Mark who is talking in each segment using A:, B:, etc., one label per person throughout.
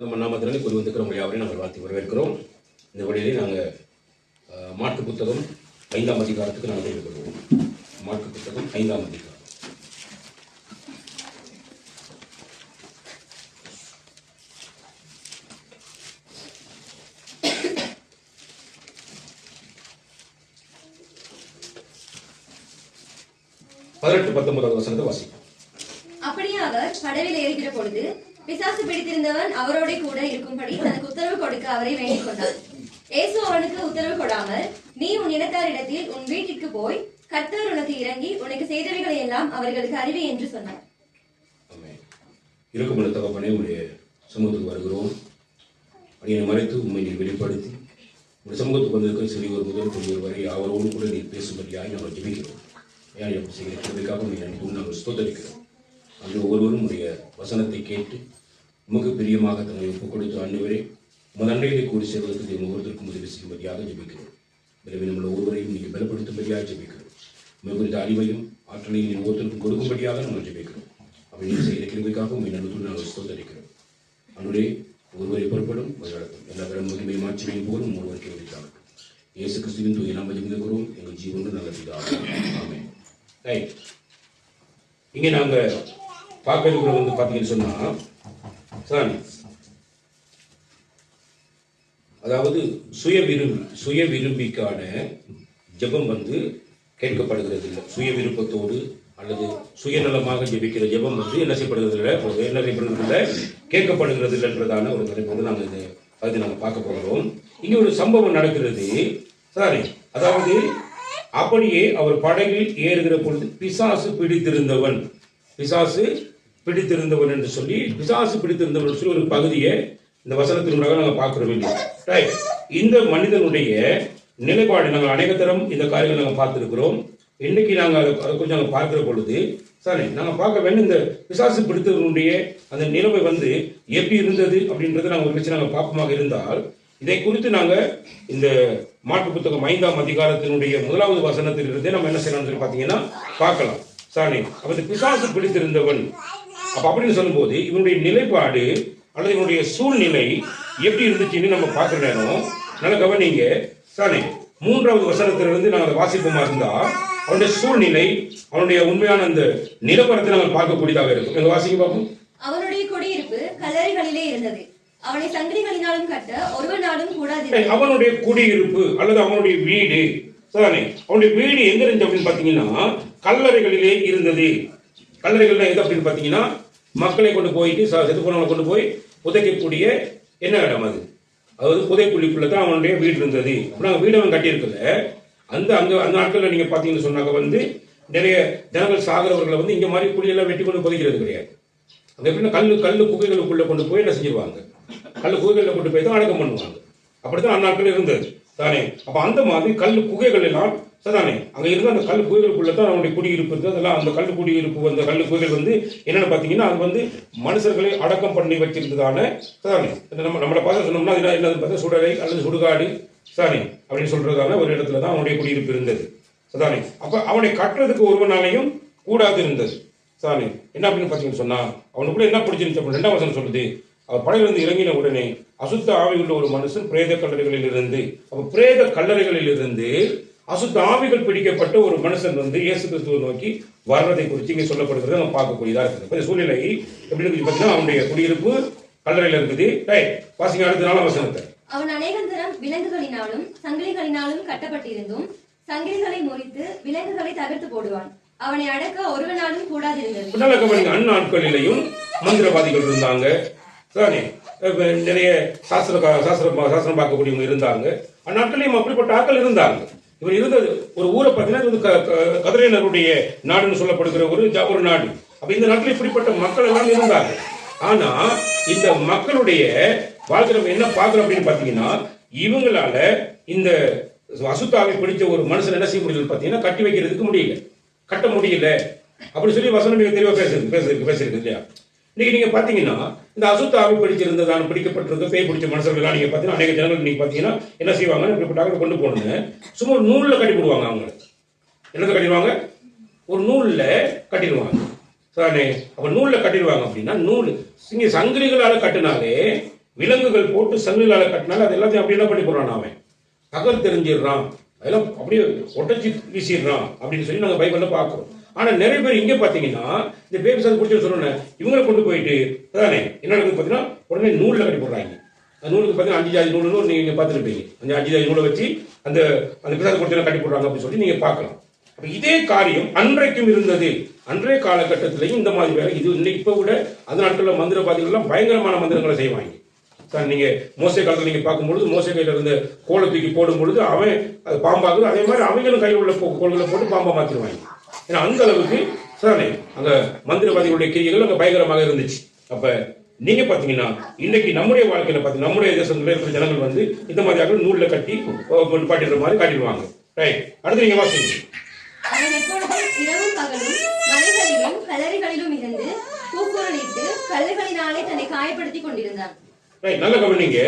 A: நம்ம நாமத்தினாலே கூறி வந்திருக்கிற யாவரையும் நாங்கள் வாழ்த்தி வரவேற்கிறோம். இந்த வழியிலே நாங்கள் மாற்கு புத்தகம் 5ஆம் அதிகாரத்துக்கு நாங்கள் இருக்கிறோம். மாற்கு புத்தகம் 5ஆம் அதிகாரம். பதினெட்டு 19 வசனத்தை வாசிப்போம்.
B: அப்படியே அவர் படவில் ஏறுகிற பொழுது பிசாசு பிடித்திருந்தவன் அவரோட கூட இருக்கும்படி தனக்கு உத்தரவு கொடுக்க அவரை வேண்டிக் கொண்டான். இயேசு அவனுக்கு உத்தரவு கொடாமல், நீ உன் இனத்தாரிடத்தில் உன் வீட்டிற்கு போய் கர்த்தர் உனக்கு இறங்கி உனக்கு செய்தவைகளை எல்லாம் அவர்களுக்கு அறிவி என்று சொன்னார்.
A: இருக்கும்படி தகப்பனே, உடைய சமூகத்துக்கு வருகிறோம். அடியை மறைத்து உண்மை நீர் வெளிப்படுத்தி உடைய சமூகத்துக்கு வந்திருக்கிற சிறியோர் முதல் பெரியவர் வரை அவரோடு கூட நீர் பேசும்படியாய் நாங்கள் ஜெபிக்கிறோம். ஏன் எப்படி செய்கிறதுக்காக நாங்கள் ஸ்தோத்தரிக்கிறோம். அன்று ஒருவரும் உடைய வசனத்தை கேட்டு உமக்கு பிரியமாக தன்னை ஒப்புக் கொடுத்து ஆண்டவரே முதன்மையிலே கூடி சேர்வதற்கு ஒவ்வொருத்தருக்கும் உதவி செய்யும்படியாக ஜெபிக்கிறோம். எனவே நம்மள ஒருவரையும் நீங்கள் பலப்படுத்தும்படியாக ஜெபிக்கிறோம். உங்கள் குறித்த அறிவையும் ஆற்றலையும் நீங்கள் ஒவ்வொருத்தருக்கும் கொடுக்கும்படியாக நாங்கள் ஜெபிக்கிறோம். அப்படி நீங்கள் செய்கிற கிருபைக்காக உங்கள் நல்லது நாங்கள் ஸ்தோத்தரிக்கிறோம். அன்றுடைய ஒருவரை பொறுப்படும் எல்லா பெரும் மகிமை மாட்சிமையும் போலும் ஒருவருக்கு உரித்தாகட்டும். இயேசு கிறிஸ்துவின் தூய நாம ஜெபிக்கிறோம். எங்கள் ஜீவனுக்கு நல்ல பிதாவே. ஆமென். ரைட். இங்கே நாங்கள் பார்க்க இருக்கிற பார்த்தீங்கன்னு சொன்னால் சாரி, அதாவது சுய விரும்பிக்கான ஜெபம் கேட்கப்படுகிறது இல்லை. சுய விருப்பத்தோடு அல்லது சுயநலமாக ஜெபிக்கிற ஜெபம் என்ன செய்யப்படுகிறது இல்லை, கேட்கப்படுகிறது இல்லைன்றதான ஒரு தலைப்போடு நாங்கள் இந்த பகுதி நாங்கள் பார்க்க போகிறோம். இங்கே ஒரு சம்பவம் நடக்கிறது. சாரி, அதாவது அப்படியே அவர் படகில் ஏறுகிற பொழுது பிசாசு பிடித்திருந்தவன் என்று சொல்லி பிசாசு பிடித்திருந்தவன் சொல்லி ஒரு பகுதியை இந்த வசனத்தினூடாக நாங்கள் பார்க்கிறோம் இல்லையா. ரைட். இந்த மனிதனுடைய நிலைப்பாடு நாங்கள் அநேக தரம் இந்த காரியங்களை நாங்கள் பார்த்துருக்கிறோம். இன்னைக்கு நாங்கள் அதை கொஞ்சம் நாங்கள் பார்க்கிற பொழுது சாரி நாங்கள் பார்க்க வேண்டும் இந்த பிசாசு பிடித்தவனுடைய அந்த நிலைமை எப்படி இருந்தது அப்படின்றத நாங்கள் ஒரு வச்சு நாங்கள் பார்ப்பமாக இருந்தால் இதை குறித்து நாங்கள் இந்த மாற்கு புத்தகம் 5ஆம் அதிகாரத்தினுடைய 1வது வசனத்திலிருந்தே நம்ம என்ன செய்யலாம்னு சொல்லி பார்த்தீங்கன்னா பார்க்கலாம். சாரி, அப்ப பிசாசு பிடித்திருந்தவன் அப்ப அப்படின்னு சொல்லும்போது இவனுடைய நிலைப்பாடு அல்லது இவனுடைய சூழ்நிலை எப்படி இருந்துச்சுன்னு நம்ம பார்க்குற நேரம் நல்ல கவனிங்க. சாரி, 3வது வசனத்திலிருந்து நாங்கள் வாசிப்போமா இருந்தா அவனுடைய சூழ்நிலை அவனுடைய உண்மையான அந்த நிலவரத்தை நாங்கள் பார்க்கக்கூடியதாக இருக்கும். எங்க வாசிக்க பார்ப்போம்.
B: அவனுடைய குடியிருப்பு கல்லறைகளிலே இருந்தது. அவனை சங்கிலிகளினாலும் கட்ட ஒருவனாலும் கூடாது.
A: அவனுடைய குடியிருப்பு அல்லது அவனுடைய வீடு, அவனுடைய வீடு எங்க இருந்துச்சு அப்படின்னு பாத்தீங்கன்னா கல்லறைகளிலே இருந்தது. கல்லறைகள் எது அப்படின்னு பாத்தீங்கன்னா மக்களை கொண்டு போயிட்டு செத்து போனவங்களை கொண்டு போய் புதைக்கக்கூடிய என்ன இடம் அது, அதாவது புதைக்குழிக்குள்ளதான் அவனுடைய வீடு இருந்தது. அப்படின்னா வீடு அவன் கட்டியிருக்கல. அந்த நாட்கள்ல நீங்க பாத்தீங்கன்னு சொன்னாக்க நிறைய ஜனங்கள் சாகிறவர்களை இங்க மாதிரி குழியெல்லாம் வெட்டி கொண்டு புதைக்கிறது கிடையாது. அங்க எப்படின்னா கல்லு குகைகளுக்குள்ள கொண்டு போய் என்ன செஞ்சிருவாங்க, கல்லு குகைகளில் கொண்டு போய் தான் அடக்கம் பண்ணுவாங்க. அப்படித்தான் அந்நாட்கள் இருந்தது தானே. அப்ப அந்த மாதிரி கல்லு குகைகள் எல்லாம் தானே அங்க இருந்து அந்த கல்லு குகைகளுக்குள்ள தான் அவனுடைய குடியிருப்பு இருந்தது. அதெல்லாம் அந்த கல்லு குடியிருப்பு அந்த கல்லு குகைகள் என்னன்னு பாத்தீங்கன்னா அது மனுஷர்களை அடக்கம் பண்ணி வச்சிருந்ததான தானே. நம்மளை பார்த்து சொன்னோம்னா என்னது பார்த்தா சுடலை அல்லது சுடுகாடு தானே அப்படின்னு சொல்றதான ஒரு இடத்துல தான் அவனுடைய குடியிருப்பு இருந்தது. தானே. அப்ப அவனை கட்டுறதுக்கு ஒருவனாலையும் கூடாது இருந்தது. சாமி என்ன அப்படின்னு பார்த்தீங்கன்னு சொன்னா அவனுக்குள்ள என்ன பிடிச்சிருந்துச்சு அப்படின்னு 2ஆம் வசனம் சொல்லுது. அவர் படையிலிருந்து இறங்கின உடனே அசுத்த ஆவி உள்ள ஒரு மனுஷன் பிரேத கல்லறைகளில் இருந்து பிரேத கல்லறைகளில் இருந்து அசுத்த ஆவிகள் பிடிக்கப்பட்ட ஒரு மனுஷன் இயேசு கிறிஸ்துவை நோக்கி வர்றதை குறித்து இங்கே சொல்லப்படுகிறது நம்ம பார்க்கக்கூடியதா இருக்குது. சூழ்நிலை எப்படின்னு பார்த்தீங்கன்னா அவனுடைய குடியிருப்பு கல்லறையில் இருக்குது. வாசிங்க அடுத்த 4ஆம் வசனத்தை.
B: அவன் அநேகந்தரம் விலங்குகளினாலும் சங்கிலிகளினாலும் கட்டப்பட்டிருந்தும் சங்கிலிகளை முறித்து விலங்குகளை தகர்த்து போடுவான். அவனை அடக்க ஒருவனாலும் கூடாது.
A: அந்நாட்களிலேயும் மந்திரவாதிகள் இருந்தாங்க. நிறைய சாஸ்திரம் பார்க்கக்கூடியவங்க இருந்தாங்க. அந்நாட்களையும் அப்படிப்பட்ட ஆட்கள் இருந்தாங்க. இவர் இருந்தது ஒரு ஊரை பார்த்தீங்கன்னா கதிரையினருடைய நாடுன்னு சொல்லப்படுகிற ஒரு நாடு. அப்ப இந்த நாட்டில் இப்படிப்பட்ட மக்கள் எல்லாம் இருந்தாங்க. ஆனா இந்த மக்களுடைய வாழ்க்கை நம்ம என்ன பார்க்கிறோம் அப்படின்னு பாத்தீங்கன்னா இவங்களால இந்த அசுத்தாவை பிடிச்ச ஒரு மனுஷன் என்ன செய்ய முடியல பாத்தீங்கன்னா கட்டி வைக்கிறதுக்கு முடியல, கட்ட முடியல அப்படி சொல்லி வசனம் மிக தெளிவாக பேசிருக்கு இல்லையா. இன்னைக்கு நீங்க பாத்தீங்கன்னா இந்த அசுத்தாவை பிடிச்சிருந்ததான பிடிக்கப்பட்டிருக்க பேய் பிடிச்ச மனுஷர்கள் நீங்க பாத்தீங்கன்னா அநேக ஜனங்கள் நீங்க பாத்தீங்கன்னா என்ன செய்வாங்க, இப்படிப்பட்ட கொண்டு போகணுங்க சும்மா ஒரு நூல்ல கட்டி போடுவாங்க. அவங்க என்னத்தை கட்டிடுவாங்க, ஒரு நூல்ல கட்டிடுவாங்க. அப்ப நூல்ல கட்டிடுவாங்க அப்படின்னா நூல் இங்க சங்கிலிகளால கட்டினாலே விலங்குகள் போட்டு சங்கிலால கட்டினால அது எல்லாத்தையும் அப்படி என்ன பண்ணி போறான் அவன் தகர் தெரிஞ்சிடுறான், அதெல்லாம் அப்படியே ஒட்டச்சி வீசிடுறான் அப்படின்னு சொல்லி நாங்கள் பைபிள்ல பார்க்குறோம். ஆனால் நிறைய பேர் இங்கே பார்த்தீங்கன்னா இந்த பேபி சார் பிடிச்சி சொல்லணும் இவங்களை கொண்டு போயிட்டு அதானே என்ன நடக்குது பார்த்தீங்கன்னா உடனே நூலில் கட்டி போடுறாங்க. அந்த நூலுக்கு பார்த்தீங்கன்னா 5 ஜாதி நூலுன்னு நீங்கள் பார்த்துருப்பீங்க. அந்த 5 ஜாதி நூலை வச்சு அந்த அந்த பிசாசு பிடிச்செல்லாம் கட்டி போடுறாங்க அப்படின்னு சொல்லி நீங்கள் பார்க்கலாம். அப்போ இதே காரியம் அன்றைக்கும் இருந்தது. அன்றைய காலகட்டத்திலையும் இந்த மாதிரி வேலை இது இன்னைக்கு இப்போ விட அந்த நாட்களில் மந்திரவாதிகள்லாம் பயங்கரமான மந்திரங்களை செய்வாங்க. சார் நீங்கள் மோசை காலத்தில் நீங்கள் பார்க்கும்பொழுது மோசை கையில் இருந்த கோலை தூக்கி போடும் பொழுது அவன் அது பாம்பாகுது, அதே மாதிரி அவங்களும் கையில் உள்ள கோள்களை போட்டு பாம்பா மாற்றிடுவாங்க. ஏன்னா அந்த அளவுக்கு சார் அங்கே மந்திரவாதிகளுடைய கிரியைகள் அங்கே பயங்கரமாக இருந்துச்சு. அப்போ நீங்க பாத்தீங்கன்னா இன்னைக்கு நம்முடைய வாழ்க்கையில பாத்தீங்கன்னா நம்முடைய தேசத்துல இருக்கிற ஜனங்கள் வந்து இந்த மாதிரி நூல்ல கட்டி பாட்டிடுற மாதிரி காட்டிடுவாங்க. ரைட், அடுத்து நீங்க வாசிங்க.
B: அவன் எப்பொழுதும் இரவும் பகலும் மலைகளிலும் கல்லறைகளிலும் இருந்து கூக்குரலிட்டு கல்லுகளினாலே தன்னை காயப்படுத்திக் கொண்டிருந்தான்.
A: ரைட், நல்ல கவனிங்க.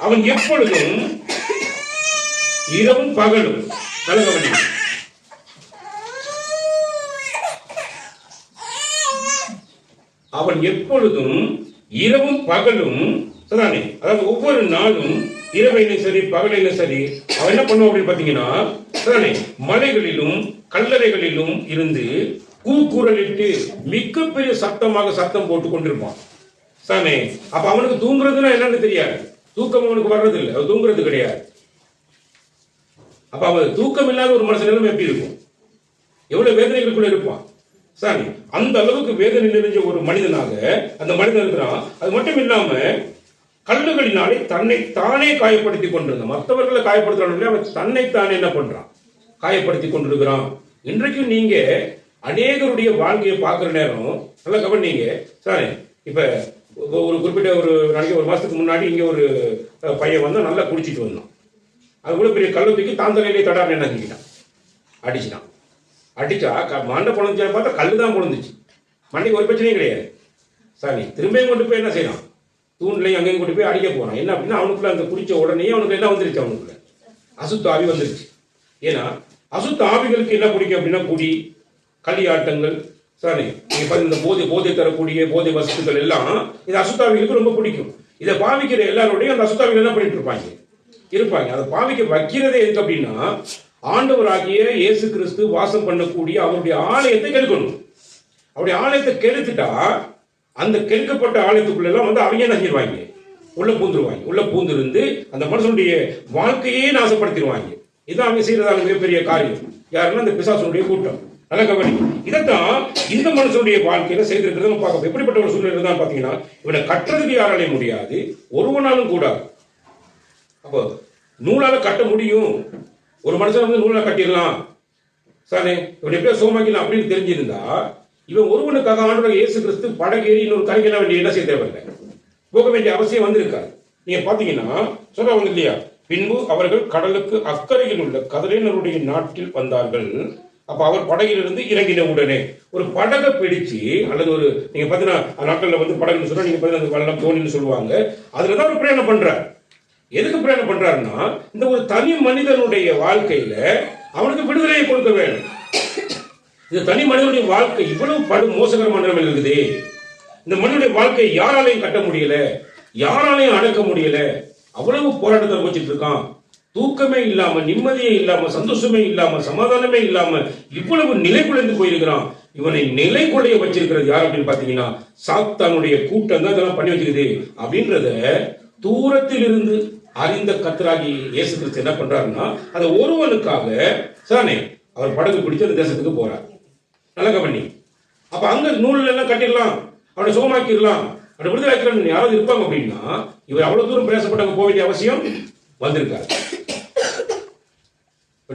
A: அவன் எப்பொழுதும் இரவும் பகலும், நல்ல கவனிங்க, அவன் எப்பொழுதும் இரவும் பகலும் சரிதானே, அதாவது ஒவ்வொரு நாளும் இரவையிலும் சரி பகலையிலும் சரி அவன் என்ன பண்ணுவான் அப்படின்னு பாத்தீங்கன்னா சரிதானே மலைகளிலும் கல்லறைகளிலும் இருந்து கூக்குரலிட்டு மிகப்பெரிய சத்தமாக சத்தம் போட்டு கொண்டிருப்பான். சரிதானே, அப்ப அவனுக்கு தூங்குறதுன்னா என்னன்னு தெரியாது, தூக்கம் அவனுக்கு வர்றது இல்லை, அவன் தூங்குறது கிடையாது. அப்ப அவன் தூக்கம் இல்லாத ஒரு மனுஷன் நிலைமை எப்படி இருக்கும், எவ்வளவு வேதனைகளுக்குள்ள இருப்பான். சரி, அந்த அளவுக்கு வேதனை நிறைஞ்ச ஒரு மனிதனாக அந்த மனிதன் இருக்கிறான். அது மட்டும் இல்லாம கல்லுகளினாலே தன்னை தானே காயப்படுத்தி கொண்டிருந்தான். மற்றவர்களை காயப்படுத்துறான், அவன் தன்னை தானே என்ன பண்றான், காயப்படுத்தி கொண்டிருக்கிறான். இன்றைக்கும் நீங்க அநேகருடைய வாழ்க்கையை பார்க்கிற நேரம் நல்லா கவனிங்க. சரி, இப்ப ஒரு குறிப்பிட்ட ஒரு நாளைக்கு ஒரு மாசத்துக்கு முன்னாடி இங்க ஒரு பையன் வந்து நல்லா குடிச்சிட்டு வந்தான். அது கூட பெரிய கல்லை தூக்கி தான் தலையிலே தடான்னு என்ன செஞ்சுட்டான், அடிச்சுட்டான். அடிச்சா மண்டை பொழந்துச்சா பார்த்தா கல்லு தான் பொழந்துச்சு, மண்டைக்கு ஒரு பிரச்சனையும் கிடையாது. சரி, திரும்பியும் கொண்டு போய் என்ன செய்யறான், தூண்லையும் அங்கேயும் கொண்டு போய் அடிக்க போறான். என்ன அப்படின்னா அவனுக்குள்ள அந்த குடிச்ச உடனே அவனுக்கு என்ன வந்துருச்சு, அவனுக்குள்ள அசுத்த ஆவி வந்துருச்சு. ஏன்னா அசுத்த ஆவிகளுக்கு என்ன பிடிக்கும் அப்படின்னா குடி, களியாட்டங்கள், சரி இந்த போதை தரக்கூடிய போதை வஸ்துக்கள் எல்லாம் இது அசுத்தாவிகளுக்கு ரொம்ப பிடிக்கும். இதை பாவிக்கிற எல்லாரோடையும் அந்த அசுத்தாவிகள் என்ன பண்ணிட்டு இருப்பாங்க. அதை பாவிக்க வைக்கிறதே எதுக்கு அப்படின்னா ஆண்டவராகிய இயேசு கிறிஸ்து வாசம் பண்ணக்கூடிய அவருடைய ஆலயத்தை கெடுக்கணும். அவருடைய ஆலயத்தை கெடுத்துட்டா அந்த கெடுக்கப்பட்ட ஆலயத்துக்குள்ள எல்லாம் வந்து அவங்க என்ன செஞ்சிருவாங்க, உள்ள பூந்துருவாங்க. உள்ள பூந்திருந்து அந்த மனுஷனுடைய வாழ்க்கையே நாசப்படுத்திடுவாங்க. இதுதான் அவங்க செய்யறதான மிகப்பெரிய காரியம். யாருன்னா இந்த பிசாசனுடைய கூட்டம். நல்ல கவனி, இதைத்தான் இந்த மனுஷனுடைய வாழ்க்கையில செய்திருக்கிறத பார்க்க. எப்படிப்பட்ட ஒரு சூழ்நிலை தான் பாத்தீங்கன்னா இவனை கட்டுறதுக்கு யாராலையும் முடியாது, ஒருவனாலும் கூடாது. அப்போ நூலால கட்ட முடியும், ஒரு மனுஷன் வந்து நூலால கட்டிடலாம், சாரே இவன் எப்படியோ சோமாக்கலாம் அப்படின்னு தெரிஞ்சிருந்தா இவன் ஒருவனுக்காக ஆண்டவராகிய இயேசு கிறிஸ்து படகேறி இன்னொரு கரைக்கு வேண்டிய என்ன செய்ய தேவையில்லை, போக வேண்டிய அவசியம் வந்திருக்காரு. நீங்க பாத்தீங்கன்னா சொல்றவங்க இல்லையா, பின்பு அவர்கள் கடலுக்கு அக்கறையில் உள்ள கதரேனருடைய நாட்டில் வந்தார்கள். அப்ப அவர் படகிலிருந்து இறங்கின உடனே ஒரு படகை பிடிச்சு, அல்லது ஒரு நீங்க பாத்தீங்கன்னா நாட்கள்ல வந்து படகுன்னு சொன்னா நீங்க பாத்தீங்கன்னா வல்லம் தோணின்னு சொல்லுவாங்க, அதுலதான் ஒரு பிரயாணம் பண்றாரு. எதுக்கு பிரயாணம் பண்றாருன்னா இந்த ஒரு தனி மனிதனுடைய வாழ்க்கையில அவனுக்கு விடுதலையை கொடுக்க வேண்டும். இந்த தனி மனிதனுடைய வாழ்க்கை இவ்வளவு படு மோசகரமான நிலைமையில் இருக்குது. இந்த மனிதனுடைய வாழ்க்கை யாராலையும் கட்ட முடியல, யாராலையும் அடக்க முடியல, அவ்வளவு போராட்டத்தை வச்சுட்டு இருக்கான். தூக்கமே இல்லாம, நிம்மதியே இல்லாம, சந்தோஷமே இல்லாம, சமாதானமே இல்லாம இவ்வளவு நிலை குலைந்து போயிருக்கிறான். இவனை நிலை குலைய வச்சிருக்கிறது யார் அப்படின்னு பாத்தீங்கன்னா சாத்தானுடைய கூட்டம் தான் இதெல்லாம் பண்ணி வச்சிருக்குது அப்படின்றத தூரத்தில் இருந்து அறிந்த கர்த்தராகிய இயேசு கிறிஸ்து என்ன பண்றாருன்னா அந்த ஒருவனுக்காக சானே அவர் படகு பிடிச்சு அந்த தேசத்துக்கு போறார். நல்ல கவனி, அப்ப அங்க நூல் எல்லாம் கட்டிடலாம், அவனை சுகமாக்கிடலாம், அவனை விடுதலை ஆக்கலாம் யாராவது இருப்பாங்க அப்படின்னா இவர் அவ்வளவு தூரம் பிரயாசப்பட்டாங்க போக வேண்டிய அவசியம் வந்திருக்காரு.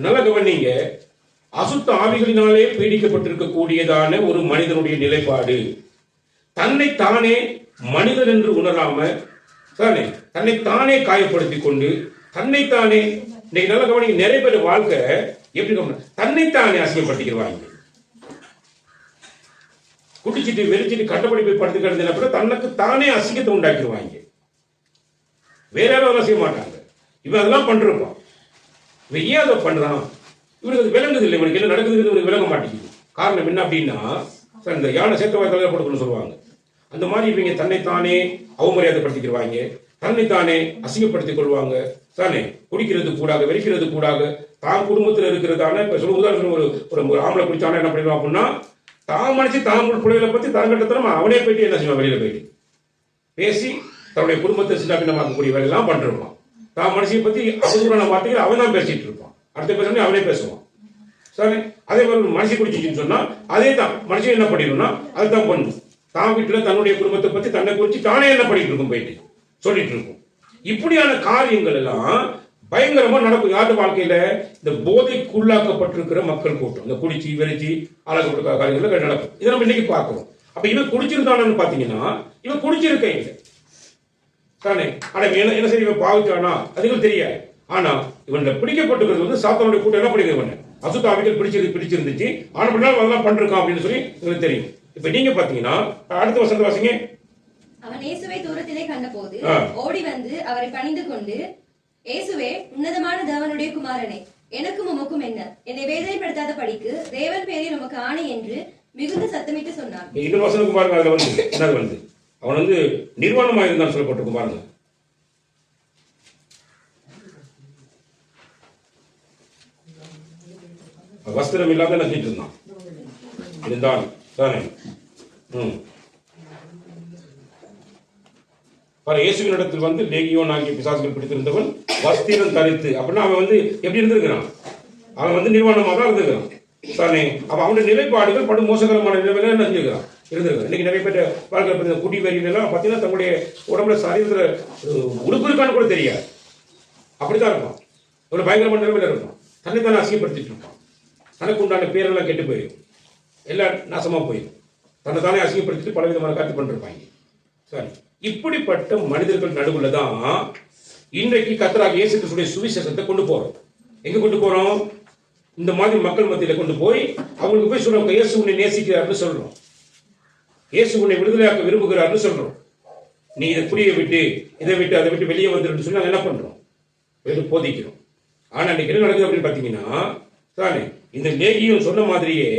A: நல்ல கவனிங்க, அசுத்த ஆவிகளினாலே பீடிக்கப்பட்டிருக்க கூடியதான ஒரு மனிதனுடைய நிலைப்பாடு தன்னை தானே மனிதன் என்று உணராம தானே தன்னை தானே காயப்படுத்தி கொண்டு தன்னைத்தானே இன்னைக்கு நல்ல கவனிங்க, நிறைய பேர் வாழ்க்கை எப்படி தன்னைத்தானே அசிங்கப்படுத்திக்கிறாங்க. குடிச்சிட்டு வெறிச்சிட்டு கட்டப்படி போய் படுத்து கிடந்த தனக்கு தானே அசிங்கத்தை உண்டாக்கிடுவாங்க. வேற யாரும் செய்ய மாட்டாங்க. இவன் அதெல்லாம் பண்றான். இவன் ஏன் அதை பண்றான், இவனுக்கு அது விளங்குது இல்லை, இவனுக்கு என்ன நடக்குதுன்னு இவனுக்கு விளங்க மாட்டேங்குது. காரணம் என்ன அப்படின்னா இந்த யானை சேர்த்தவாய் தலையில போட்டுக்கணும்னு சொல்லுவாங்க. அந்த மாதிரி இவங்க தன்னைத்தானே அவமரியாதைப்படுத்திக்கிறாங்க, தன்னைத்தானே அசிங்கப்படுத்திக் கொள்வாங்க தானே. குடிக்கிறது கூடாக, வெறிக்கிறது கூடாக, தான் குடும்பத்தில் இருக்கிறதான இப்ப சொல்ல உதாரணம் ஒரு ஆம்பளை குடிச்சானா என்ன பண்ணிடுவான் அப்படின்னா, தான் மனுச்சு தான் பிள்ளைகளை பத்தி தான் கட்டத்தனமா அவனே போயிட்டு என்ன செய்வான், வெளியில போயிட்டு பேசி தன்னுடைய குடும்பத்தை சின்னாபின்னமாக்கக்கூடிய வேலையெல்லாம் பண்ணிருப்பான். தான் மனுஷியை பத்தி அவதூறான வார்த்தைகள் அவன் தான் பேசிட்டு இருப்பான். அடுத்த பேச அவனே பேசுவான் சரி. அதே மாதிரி மனுஷி குடிச்சிச்சுன்னு சொன்னா அதே தான் மனுஷன் என்ன பண்ணிடும்னா அதுதான் பண்ணும். தான் வீட்டுல தன்னுடைய குடும்பத்தை பத்தி தன்னை குறிச்சு தானே என்ன பண்ணிட்டு இருக்கும், போயிட்டு சொல்லிட்டு இருக்கும். இப்படியான காரியங்கள் எல்லாம் பயங்கரமா நடக்கும். யாரு வாழ்க்கையில இந்த போதைக்குள்ளாக்கப்பட்டிருக்கிற மக்கள் கூட்டம், இந்த குடிச்சு வெறிச்சு அழகப்படுத்த காரியங்கள் நடக்கும். இதை நம்ம இன்னைக்கு பார்க்கிறோம். அப்ப இவன் குடிச்சிருந்தானு பாத்தீங்கன்னா இவன் குடிச்சிருக்க இல்லை தானே. ஆனா என்ன சரி இவன் பாவிச்சானா அதுக்கு தெரியாது. ஆனா இவன் பிடிக்கப்பட்டிருக்கிறது வந்து சாத்தானுடைய கூட்டம் என்ன பண்ணிக்கிறவன் அசுத்தாவிகள் பிடிச்சிருந்துச்சு. ஆனா அதெல்லாம் பண்றான் அப்படின்னு சொல்லி உங்களுக்கு தெரியும். இப்ப நீங்க பாத்தீங்கன்னா அடுத்த வசந்த வாசிங்க.
B: அவன் இயேசுவை தூரத்திலே கண்டபோது ஓடி வந்து அவரை பணிந்து கொண்டு, இயேசுவே, உன்னதமான தேவனுடைய குமாரனே, எனக்கும் உமக்கும் என்ன, என்னை வேதனைப்படுத்தாத படிக்கு தேவன் பேரில் உமக்கு ஆணை என்று மிகுந்த சத்தமிட்டு சொன்னான்.
A: இன்னொரு வசனம் பாருங்க, அதுல வந்து என்னது வந்து அவன் வந்து நிர்வாணமா இருந்தான் சொல்லப்பட்டிருக்கும் பாருங்க. வஸ்திரம் இல்லாத நச்சிட்டு இருந்தான் தானே. இயேசுவின் இடத்தில் வந்து லேகியோன் ஆகிய பிசாசுகள் பிடித்திருந்தவன் வஸ்திரம் தரித்து அப்படின்னா அவன் வந்து எப்படி இருந்திருக்கிறான், அவன் வந்து நிர்வாணமாக தான் இருந்திருக்கிறான் தானே. அப்ப அவனுடைய நிலைப்பாடுகள் படும் மோசகரமான நிலைமையில என்ன செஞ்சிருக்கிறான், இருந்திருக்கிறான். இன்னைக்கு நிறைய பேர் வாழ்க்கை குடி வரியில எல்லாம் பார்த்தீங்கன்னா தன்னுடைய உடம்புல சரீரத்துல உடுப்பு இருக்கான்னு கூட தெரியாது, அப்படித்தான் இருப்பான். ஒரு பயங்கரமான நிலைமையில இருப்பான். தன்னைத்தானே அசிங்கப்படுத்திட்டு இருப்பான். தனக்கு உண்டான பேரெல்லாம் கெட்டு போயிடும், எல்லாம் நாசமா போயிடும். தன்னை தானே அசிங்கப்படுத்திட்டு பல விதமான காத்து பண்ணிருப்பாங்க. சரி, இப்படிப்பட்ட மனிதர்கள் நடுவுல தான் இன்றைக்கு கர்த்தராகிய இயேசு கிறிஸ்துவின் சுவிசேஷத்தை கொண்டு போறோம். எங்க கொண்டு போறோம்? இந்த மாதிரி மக்கள் மத்தியில கொண்டு போய் அவங்களுக்கு போய் சொல்றோம், இயேசு உன்னை நேசிக்கிறார்னு சொல்றோம், இயேசு உன்னை விடுதலையாக்க விரும்புகிறார்னு சொல்றோம். நீ இதை புரிய விட்டு இதை விட்டு அதை விட்டு வெளியே வந்துருன்னு சொல்லி நாங்கள் என்ன பண்றோம், போதிக்கிறோம். ஆனா இன்னைக்கு என்ன நடக்குது அப்படின்னு பாத்தீங்கன்னா தானே, இந்த லேகியம் சொன்ன மாதிரியே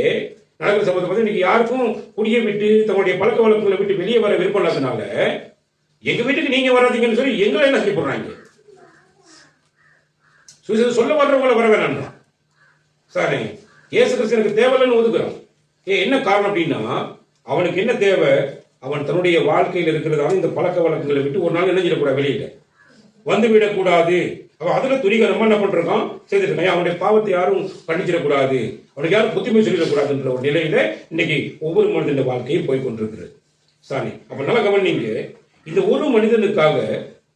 A: நடக்கிற சம்பந்தம் இன்னைக்கு யாருக்கும் குடியை விட்டு தங்களுடைய பழக்க வழக்கங்களை விட்டு வெளியே வர விருப்பம் இல்லாதனால எங்க வீட்டுக்கு நீங்க வராதீங்கன்னு சொல்லி எங்களை என்ன செய்ய போடுறாங்க, சொல்ல வர்றவங்களை வர வேணாம் சாரி. இயேசு கிறிஸ்து எனக்கு தேவையில்லைன்னு ஒதுக்குறான். என்ன காரணம் அப்படின்னா அவனுக்கு என்ன தேவை, அவன் தன்னுடைய வாழ்க்கையில் இருக்கிறதால இந்த பழக்க வழக்கங்களை விட்டு ஒரு நாள் நினைஞ்சிடக்கூடாது, வெளியில வந்து விடக்கூடாது. அவன் அதுல துணிகரமா என்ன பண்றான் செய்துட்டு இருக்கான். அவனுடைய பாவத்தை யாரும் கண்டிச்சிடக்கூடாது, அவனுக்கு யாரும் புத்திமை சொல்லிடக்கூடாதுன்ற ஒரு நிலையில இன்னைக்கு ஒவ்வொரு மனிதனுடைய வாழ்க்கையும் போய் கொண்டிருக்கிறது சாமி. அப்ப நல்லா கவனிங்க, இந்த ஒரு மனிதனுக்காக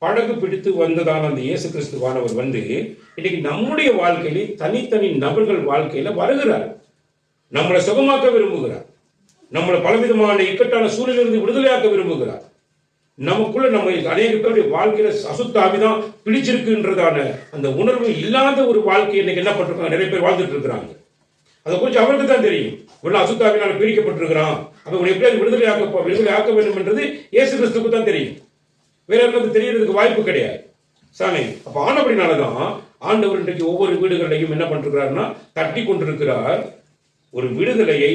A: படகு பிடித்து வந்ததான அந்த இயேசு கிறிஸ்துவானவர் வந்து இன்னைக்கு நம்முடைய வாழ்க்கையில தனித்தனி நபர்கள் வாழ்க்கையில வருகிறார், நம்மளை சுகமாக்க விரும்புகிறார், நம்மளை பலவிதமான இக்கட்டான சூழலிலிருந்து விடுதலையாக்க விரும்புகிறார். நமக்குள்ள நம்ம அநேக பேருடைய வாழ்க்கையில அசுத்தாவிதான் பிடிச்சிருக்குன்றதான அந்த உணர்வு இல்லாத ஒரு வாழ்க்கை இன்னைக்கு என்ன பண்றாங்க, நிறைய பேர் வாழ்ந்துட்டு இருக்கிறாங்க. அதை குறித்து அவருக்கு தான் தெரியும், இவ்வளவு அசுத்தாவினால பிரிக்கப்பட்டிருக்கிறான், அப்ப உன்னை எப்படி விடுதலை ஆக்க வேண்டும் என்றது இயேசு கிறிஸ்துக்கு தான் தெரியும், வேற யாருக்கு தெரியறதுக்கு வாய்ப்பு கிடையாது சாமி. அப்ப ஆனபடினாலதான் ஆண்டவர் இன்றைக்கு ஒவ்வொரு வீடுகளையும் என்ன பண்றாருன்னா தட்டி கொண்டிருக்கிறார். ஒரு விடுதலையை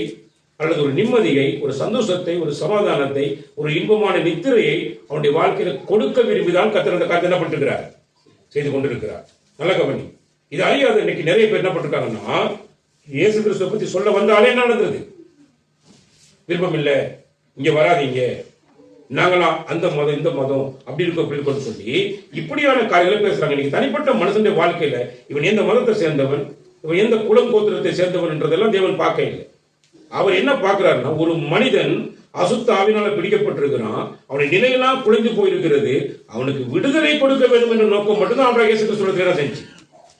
A: அல்லது ஒரு நிம்மதியை, ஒரு சந்தோஷத்தை, ஒரு சமாதானத்தை, ஒரு இன்பமான நித்திரையை அவனுடைய வாழ்க்கையில கொடுக்க விரும்பிதான் கர்த்தர் அந்த காரியத்தை என்ன பண்ணிருக்கிறார், செய்து கொண்டிருக்கிறார். நல்ல கவனி. இது அறியாத இன்னைக்கு நிறைய பேர் என்ன பண்ணிருக்காங்கன்னா இயேசு கிறிஸ்துவை பத்தி சொல்ல வந்தாலே என்ன நடந்தது, விருப்பம் இல்லை, இங்க வராதீங்க, நாங்களாம் அந்த மதம் இந்த மதம் அப்படி இருக்கும் அப்படி இருக்கும்னு சொல்லி இப்படியான காரியங்களை பேசுறாங்க. இன்னைக்கு தனிப்பட்ட மனுஷனுடைய வாழ்க்கையில இவன் எந்த மதத்தை சேர்ந்தவன், இவன் எந்த குலம் கோத்திரத்தை சேர்ந்தவன் என்றதெல்லாம் தேவன் பார்க்க இல்லை. அவர் என்ன பார்க்கிறாருன்னா ஒரு மனிதன் அசுத்த ஆவினால பிடிக்கப்பட்டிருக்கிறான், அவனுடைய நிலையெல்லாம் குறைந்து போயிருக்கிறது, அவனுக்கு விடுதலை கொடுக்க வேண்டும் என்ற நோக்கம் மட்டும்தான் அவராக இயேசு கிறிஸ்து செஞ்சு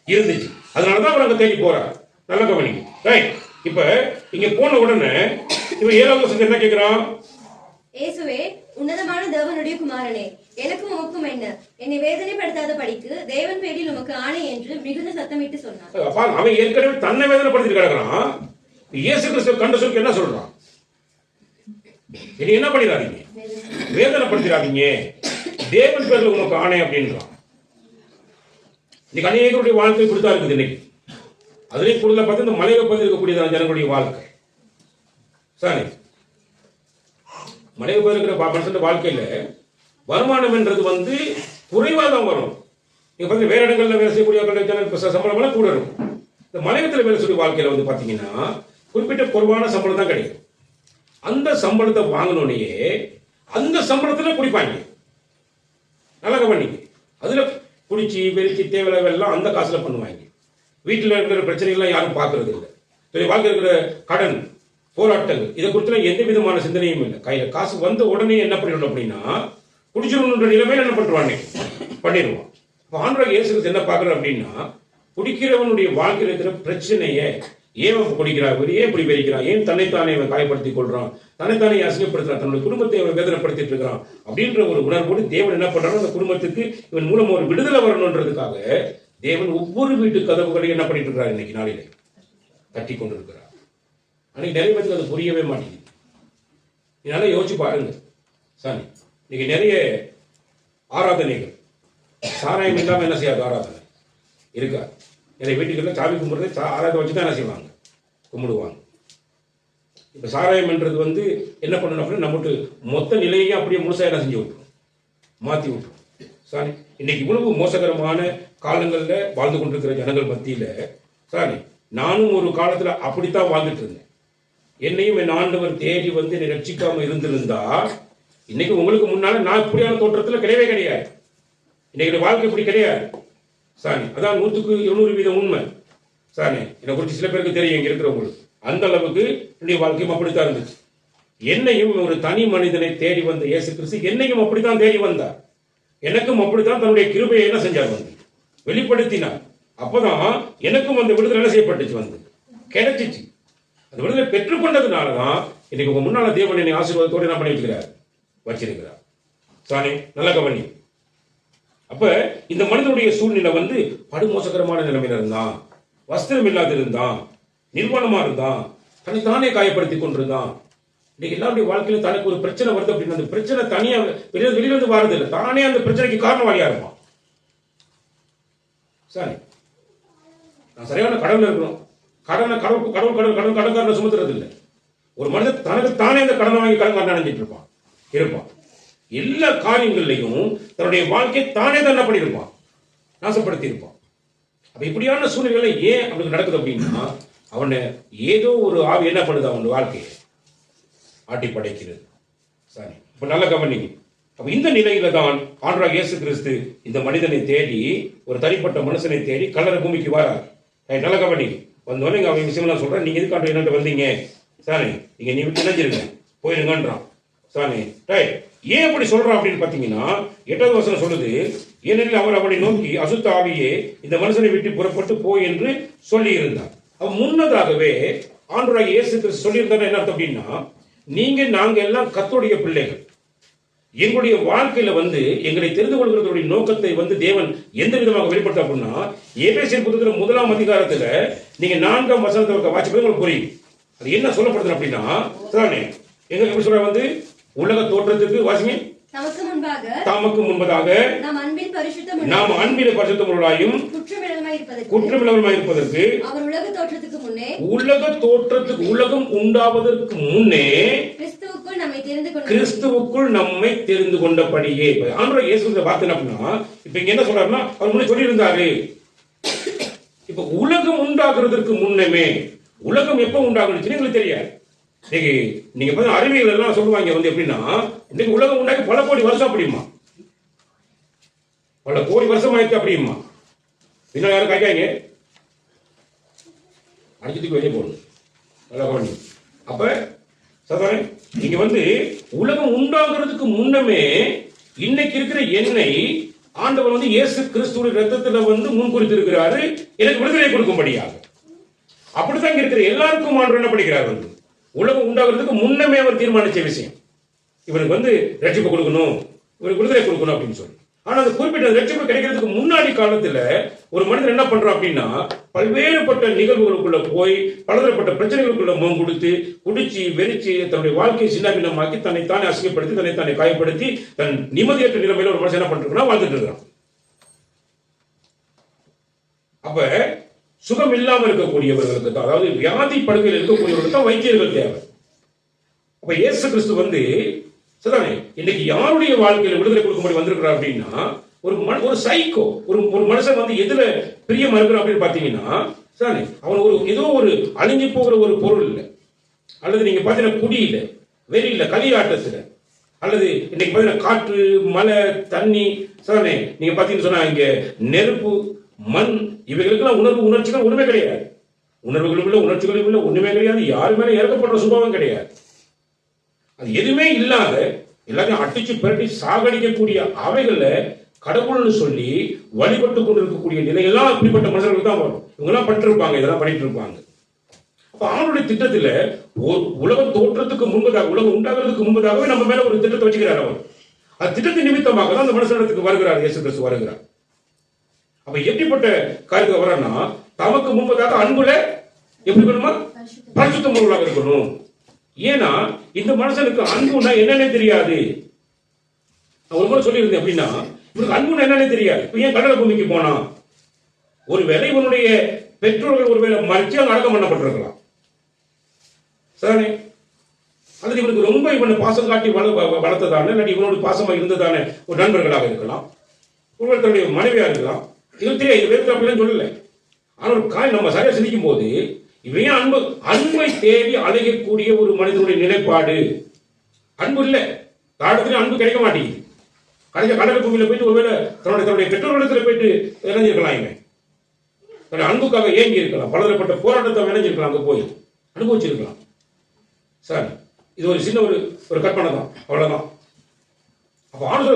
A: இருந்துச்சு. அதனாலதான் அவர் அங்க தேடி போறார். நல்ல கவனிங்க. ரைட். இப்ப இங்க போன உடனே இவன் 7வது வசனத்துல என்ன கேட்கிறான்,
B: இயேசுவே, உன்னதமான தேவனுடைய குமாரனே, எனக்கும் உமக்கும் என்ன, என்னை வேதனைப்படுத்தாத படிக்கு தேவன் பேரில் உமக்கு ஆணை என்று மிகுந்த சத்தமிட்டு சொன்னான்.
A: அவன் ஏற்கனவே தன்னை வேதனைப்படுத்திட்டு கிடக்கிறான். இயேசு கிறிஸ்து கண்ட சொல்லுக்கு என்ன சொல்றான், இனி என்ன பண்ணிடாதீங்க, வேதனைப்படுத்திடாதீங்க, தேவன் பேர்ல உனக்கு ஆணை அப்படின்றான். இன்னைக்கு அநேகருடைய வாழ்க்கை கொடுத்தா இருக்குது. இன்னைக்கு அதுலேயும் கூடுதலா பார்த்து இந்த மலையில பகுதியில் இருக்கக்கூடியதான ஜனங்களுடைய வாழ்க்கை சரி. மலையில பகுதியில் இருக்கிற மனுஷன் வாழ்க்கையில வருமானம் என்றது வந்து குறைவாக தான் வரும். நீங்க பார்த்தீங்கன்னா வேற இடங்கள்ல வேலை செய்யக்கூடிய சம்பளம் எல்லாம் கூட இருக்கும். இந்த மலையகத்தில் வேலை செய்ய வாழ்க்கையில வந்து பாத்தீங்கன்னா குறிப்பிட்ட குறைவான சம்பளம் தான் கிடைக்கும். அந்த சம்பளத்தை வாங்கினோடனே அந்த சம்பளத்துல குடிப்பாங்க. நல்லா கவனிங்க. அதுல குடிச்சு வெறிச்சு தேவையில்லாம் அந்த காசுல பண்ணுவாங்க. வீட்டில் இருக்கிற பிரச்சனைகள்லாம் யாரும் பார்க்கறது இல்லை. வாழ்க்கை இருக்கிற கடன் போராட்டங்கள் இதை குறித்து எந்த விதமான சிந்தனையும் இல்லை. கையில காசு வந்த உடனே என்ன பண்ணிடணும் அப்படின்னா குடிச்சிடணுன்ற நிலைமையில என்ன பண்ணுவாங்க பண்ணிடுவான். இப்போ ஆண்டவராகிய இயேசு கிறிஸ்து என்ன பார்க்குறோம் அப்படின்னா குடிக்கிறவனுடைய வாழ்க்கையில் இருக்கிற பிரச்சனையை ஏன் குடிக்கிறான், ஏன் இப்படி வெறிக்கிறான், ஏன் தன்னைத்தானே அவன் காயப்படுத்திக் கொள்றான், தன்னைத்தானே அசிங்கப்படுத்துறான், தன்னுடைய குடும்பத்தை அவன் வேதனைப்படுத்திட்டு இருக்கிறான் அப்படின்ற ஒரு உணர்வோடு தேவன் என்ன பண்றாரு, அந்த குடும்பத்துக்கு இவன் மூலம் ஒரு விடுதலை வரணுன்றதுக்காக தேவன் ஒவ்வொரு வீட்டு கதவுகளையும் என்ன பண்ணிட்டு இருக்கிறார், இன்னைக்கு நாளிலே தட்டி கொண்டிருக்கிறார். அன்னைக்கு நிறைய பேருக்கு அது புரியவே மாட்டேங்குது. இதனால யோசிச்சு பாருங்க. சாமி இன்னைக்கு நிறைய ஆராதனைகள் சாராயம் இல்லாம என்ன செய்யாது ஆராதனை இருக்கா? நிறைய வீட்டுகளில் சாமி கும்பிடுறது ஆராதனை வச்சு தான் என்ன செய்வாங்க, கும்பிடுவாங்க. இப்போ சாராயம் என்றது வந்து என்ன பண்ணணும் அப்படின்னா நம்மட்டு மொத்த நிலையையும் அப்படியே முழுசா என்ன செஞ்சு விட்டுரும், மாற்றி விட்டுரும். சாரி இன்னைக்கு இவ்வளவு மோசகரமான காலங்களில் வாழ்ந்து கொண்டிருக்கிற ஜனங்கள் மத்தியில் சாரி நானும் ஒரு காலத்தில் அப்படித்தான் வாழ்ந்துட்டு இருந்தேன். என்னையும் என் ஆண்டவர் தேடி வந்து என்னை ரட்சிக்காம இருந்திருந்தா இன்னைக்கு உங்களுக்கு முன்னால நான் இப்படியான தோற்றத்தில் கிடையவே கிடையாது. இன்னைக்கு வாழ்க்கை இப்படி கிடையாது. சாரி அதான் 100% உண்மை. சாரி என்னை குறித்து சில பேருக்கு தெரியும் இங்க இருக்கிறவங்களுக்கு. அந்த அளவுக்கு என்னுடைய வாழ்க்கையும் அப்படித்தான் இருந்துச்சு. என்னையும் ஒரு தனி மனிதனை தேடி வந்த இயேசு கிறிஸ்து என்னையும் அப்படித்தான் தேடி வந்தார். எனக்கும் அப்படித்தான் தன்னுடைய கிருபையை என்ன செஞ்சார், வந்து வெளிப்படுத்தினார். அப்பதான் எனக்கும் அந்த விடுதலை என்ன செய்யப்பட்டுச்சு, வந்து கிடைச்சிச்சு. அந்த விடுதலை பெற்றுக்கொண்டதுனாலதான் இன்னைக்கு உங்க முன்னால தேவன் என்னை ஆசீர்வாதத்தோடு என்ன பண்ணி வச்சிருக்கிறார். சாரி நல்ல கவனி. அப்ப இந்த மனிதனுடைய சூழ்நிலை வந்து படுமோசகரமான நிலைமையில இருந்தான், வஸ்திரம் இல்லாத இருந்தான், நிர்வாணமா இருந்தான், தன்னை தானே காயப்படுத்தி கொண்டிருந்தான். இன்னைக்கு எல்லாருடைய வாழ்க்கையில தனக்கு ஒரு பிரச்சனை வருது அப்படின்னா அந்த பிரச்சனை தனியா வெளியிலிருந்து வாரது இல்லை, தானே அந்த பிரச்சனைக்கு காரணவாளியா இருப்பான். சரி நான் சரியான கடவுள் இருக்கிறோம், கடன்காரனை சுமத்துறது இல்லை. ஒரு மனிதன் தனக்கு தானே அந்த கடனை வாங்கி கடன்காரன் அடைஞ்சிட்டு இருப்பான். எல்லா காரியங்கள்லையும் தன்னுடைய வாழ்க்கையை தானே தான் என்ன பண்ணியிருப்பான், நாசப்படுத்தி இருப்பான். அப்ப இப்படியான சூழ்நிலை ஏன் அவனுக்கு நடக்குது அப்படின்னா அவனை ஏதோ ஒரு ஆவி என்ன பண்ணுது, அவன் வாழ்க்கையை ஆட்டி படைக்கிறது. சரி இப்ப நல்ல கவனிங்க. அப்ப இந்த நிலையில தான் ஆண்டவராகிய இயேசு கிறிஸ்து இந்த மனிதனை தேடி, ஒரு தனிப்பட்ட மனுஷனை தேடி கல்லறை பூமிக்கு வாரார். நல்ல கவனிங்க. வந்தோடனே அவன் விஷயம் சொல்றேன், நீங்க எதுக்காக என்ன வந்தீங்க, சாரி நீங்க நீ விட்டு இணைஞ்சிருங்க போயிருங்கன்றான். Sorry right. ஏன் அப்படி சொல்றான் அப்படின்னு பாத்தீங்கன்னா 8வது வசனம் சொல்லுது, ஏனெனில் அவர் அவனை நோக்கி அசுத்த ஆவியே இந்த மனுஷனை விட்டு புறப்பட்டு போய் என்று சொல்லி இருந்தார். அவன் முன்னதாகவே ஆண்டவராகிய இயேசு கிறிஸ்து சொல்லியிருந்தார். என்ன அர்த்தம் அப்படின்னா நாங்க எல்லாம் கர்த்தருடைய பிள்ளைகள். எங்களுடைய வாழ்க்கையில வந்து எங்களை தெரிந்து கொள்கிறதுடைய நோக்கத்தை வந்து தேவன் எந்த விதமாக வெளிப்படுத்த அப்படின்னா எபேசியர் புத்தகத்துல 1ஆம் அதிகாரத்துல நீங்க 4ஆம் வசனத்தை வாசிப்பது உங்களுக்கு புரியும். அது என்ன சொல்லப்படுது அப்படின்னா எங்க எப்படி சொல்ற வந்து உலக தோற்றத்துக்கு வாசிங்க, தமக்கு முன்பதாக நாம் அன்பில் பரிசுத்தமுள்ளவர்களாயும் குற்றமில்லாமல் இருப்பதற்கு உலக தோற்றத்துக்கு உலகம் உண்டாவதற்கு முன்னே கிறிஸ்துவுக்குள் நம்மை தெரிந்து கொண்டபடியே. ஆண்டவராகிய இயேசு கிறிஸ்து வார்த்தை அப்படின்னா இப்ப இங்க என்ன சொல்றாருன்னா அவர் முன்னே சொல்லி இருந்தாரு. இப்ப உலகம் உண்டாக்குறதுக்கு முன்னமே, உலகம் எப்ப உண்டாகுச்சுன்னு எங்களுக்கு தெரியாது. நீங்க அறிவியல் எல்லாம் சொல்லுவாங்க வந்து எப்படின்னா இன்னைக்கு உலகம் உண்டாக்கி பல கோடி வருஷம் அப்படிமா, பல கோடி வருஷம் ஆயிடுச்சு அப்படிமா. இன்னும் யாரும் காய்க்காங்க அடிச்சதுக்கு வெளியே போகணும். நல்லா கவனி. அப்ப சதானே நீங்க வந்து உலகம் உண்டாகிறதுக்கு முன்னமே இன்னைக்கு இருக்கிற எண்ணெய் ஆண்டவர் வந்து இயேசு கிறிஸ்துவின் ரத்தத்துல வந்து முன்குறித்து இருக்கிறாரு, எனக்கு விடுதலை கொடுக்கும்படியாக. அப்படித்தான் இருக்கிற எல்லாருக்கும் ஆண்டவர் என்ன படிக்கிறார், வந்து உலகம் உண்டாகிறதுக்கு முன்னமே அவர் தீர்மானிச்ச விஷயம். இவருக்கு வந்து ரட்சிப்பு கொடுக்கணும், இவருக்கு விடுதலை கொடுக்கணும் அப்படின்னு சொல்லி. ஆனா அந்த குறிப்பிட்ட ரட்சிப்பு கிடைக்கிறதுக்கு முன்னாடி காலத்துல ஒரு மனிதன் என்ன பண்றான் அப்படின்னா பல்வேறுபட்ட நிகழ்வுகளுக்குள்ள போய் பலதரப்பட்ட பிரச்சனைகளுக்குள்ள முகம் கொடுத்து குடிச்சு வெறிச்சு தன்னுடைய வாழ்க்கையை சின்னாபின்னமாக்கி தன்னைத்தானே அசிங்கப்படுத்தி தன்னைத்தானே காயப்படுத்தி தன் நிம்மதியற்ற நிலைமையில ஒரு மனுஷன் என்ன பண்றான், வாழ்ந்துட்டு இருக்கிறான். அப்ப சுகம் இல்லாமல் இருக்கக்கூடியவர்களுக்கு தான், அதாவது வியாதி படுக்கையில் இருக்கக்கூடியவர்களுக்கு தான் வைத்தியர்கள் தேவை. அப்ப இயேசு கிறிஸ்து வந்து இன்னைக்கு யாருடைய வாழ்க்கையில விடுதலை கொடுக்கும்படி வந்திருக்கிறார் அப்படின்னா ஒரு சைக்கோ, ஒரு மனுஷன் வந்து எதுல பிரியமா இருக்கிறான் அப்படின்னு பாத்தீங்கன்னா சார், அவன் ஏதோ ஒரு அழிஞ்சு போகிற ஒரு பொருள் இல்லை, அல்லது நீங்க பாத்தீங்கன்னா குடியில, வெறியில, களியாட்டத்துல, அல்லது இன்னைக்கு பாத்தீங்கன்னா காற்று, மழை, தண்ணி சார், நீங்க பாத்தீங்கன்னு சொன்னா இங்க நெருப்பு, மண், இவைகளுக்கெல்லாம் உணர்ச்சிகள் ஒண்ணுமே கிடையாது. உணர்வுகளும் இல்லை, உணர்ச்சிகளும் இல்லை, ஒண்ணுமே கிடையாது. யாரு மேல இறக்கப்படுற சுபாவம் கிடையாது. அது எதுவுமே இல்லாத எல்லாத்தையும் அடிச்சு பிரட்டி சாகடிக்கக்கூடிய அவைகள்ல கடவுள்னு சொல்லி வழிபட்டு கொண்டிருக்கக்கூடிய நிலையெல்லாம் அப்படிப்பட்ட மனிதர்கள் தான் வரும். இவங்கெல்லாம் பண்ணிருப்பாங்க, இதெல்லாம் பண்ணிட்டு இருப்பாங்க. அப்ப அவனுடைய திட்டத்துல உலகம் தோற்றத்துக்கு முன்பதாக, உலகம் உண்டாகிறதுக்கு முன்பதாகவே நம்ம மேல ஒரு திட்டத்தை வச்சுக்கிறார் அவர். அது திட்டத்தின் நிமித்தமாக தான் அந்த மனுஷனத்துக்கு வருகிறார், இயேசு கிறிஸ்து வருகிறார். அப்ப எப்படிப்பட்ட காரியத்துக்கு வர்றான்னா, தமக்கு முன்பதாக அன்புல எப்படி இருக்கணுமா, பரிசுத்தம் உள்ளவர்களாக இருக்கணும். ஏன்னா இந்த மனுஷனுக்கு அன்புனா என்னன்னே தெரியாது. நான் ஒரு முறை சொல்லியிருந்தேன் அப்படின்னா, இவனுக்கு அன்புனா என்னன்னே தெரியாது. இப்ப ஏன் கடலை பூமிக்கு போனா, ஒருவேளை இவனுடைய பெற்றோர்கள் ஒருவேளை மறிச்சு அங்க அடக்கம் பண்ணப்பட்டிருக்கலாம் சாரே, அல்லது இவனுக்கு ரொம்ப இவனை பாசம் காட்டி வளர்த்ததான, இல்லாட்டி இவனோட பாசமா இருந்ததான ஒரு நண்பர்களாக இருக்கலாம், ஒருவர் தன்னுடைய மனைவியா இருக்கலாம். இது தெரியாது, இது வேறு அப்படிலாம் சொல்லல. ஆனா ஒரு காய் நம்ம சரியா சிந்திக்கும் போது இவையே அன்பை தேடி அழைக்கக்கூடிய ஒரு மனிதனுடைய நிலைப்பாடு. அன்பு இல்லை, காலத்துல அன்பு கிடைக்க மாட்டேங்குது. கடல் பூமியில போயிட்டு ஒருவேளை தன்னுடைய பெற்றோர்களிடத்துல போயிட்டு இணைஞ்சிருக்கலாம், இவன் தன்னுடைய அன்புக்காக ஏங்கி இருக்கலாம், பலதரப்பட்ட போராட்டத்தை இணைஞ்சிருக்கலாம், அங்க போய் அனுபவிச்சிருக்கலாம் சார். இது ஒரு சின்ன ஒரு கற்பனை தான், அவ்வளவுதான். அப்ப ஆண்டு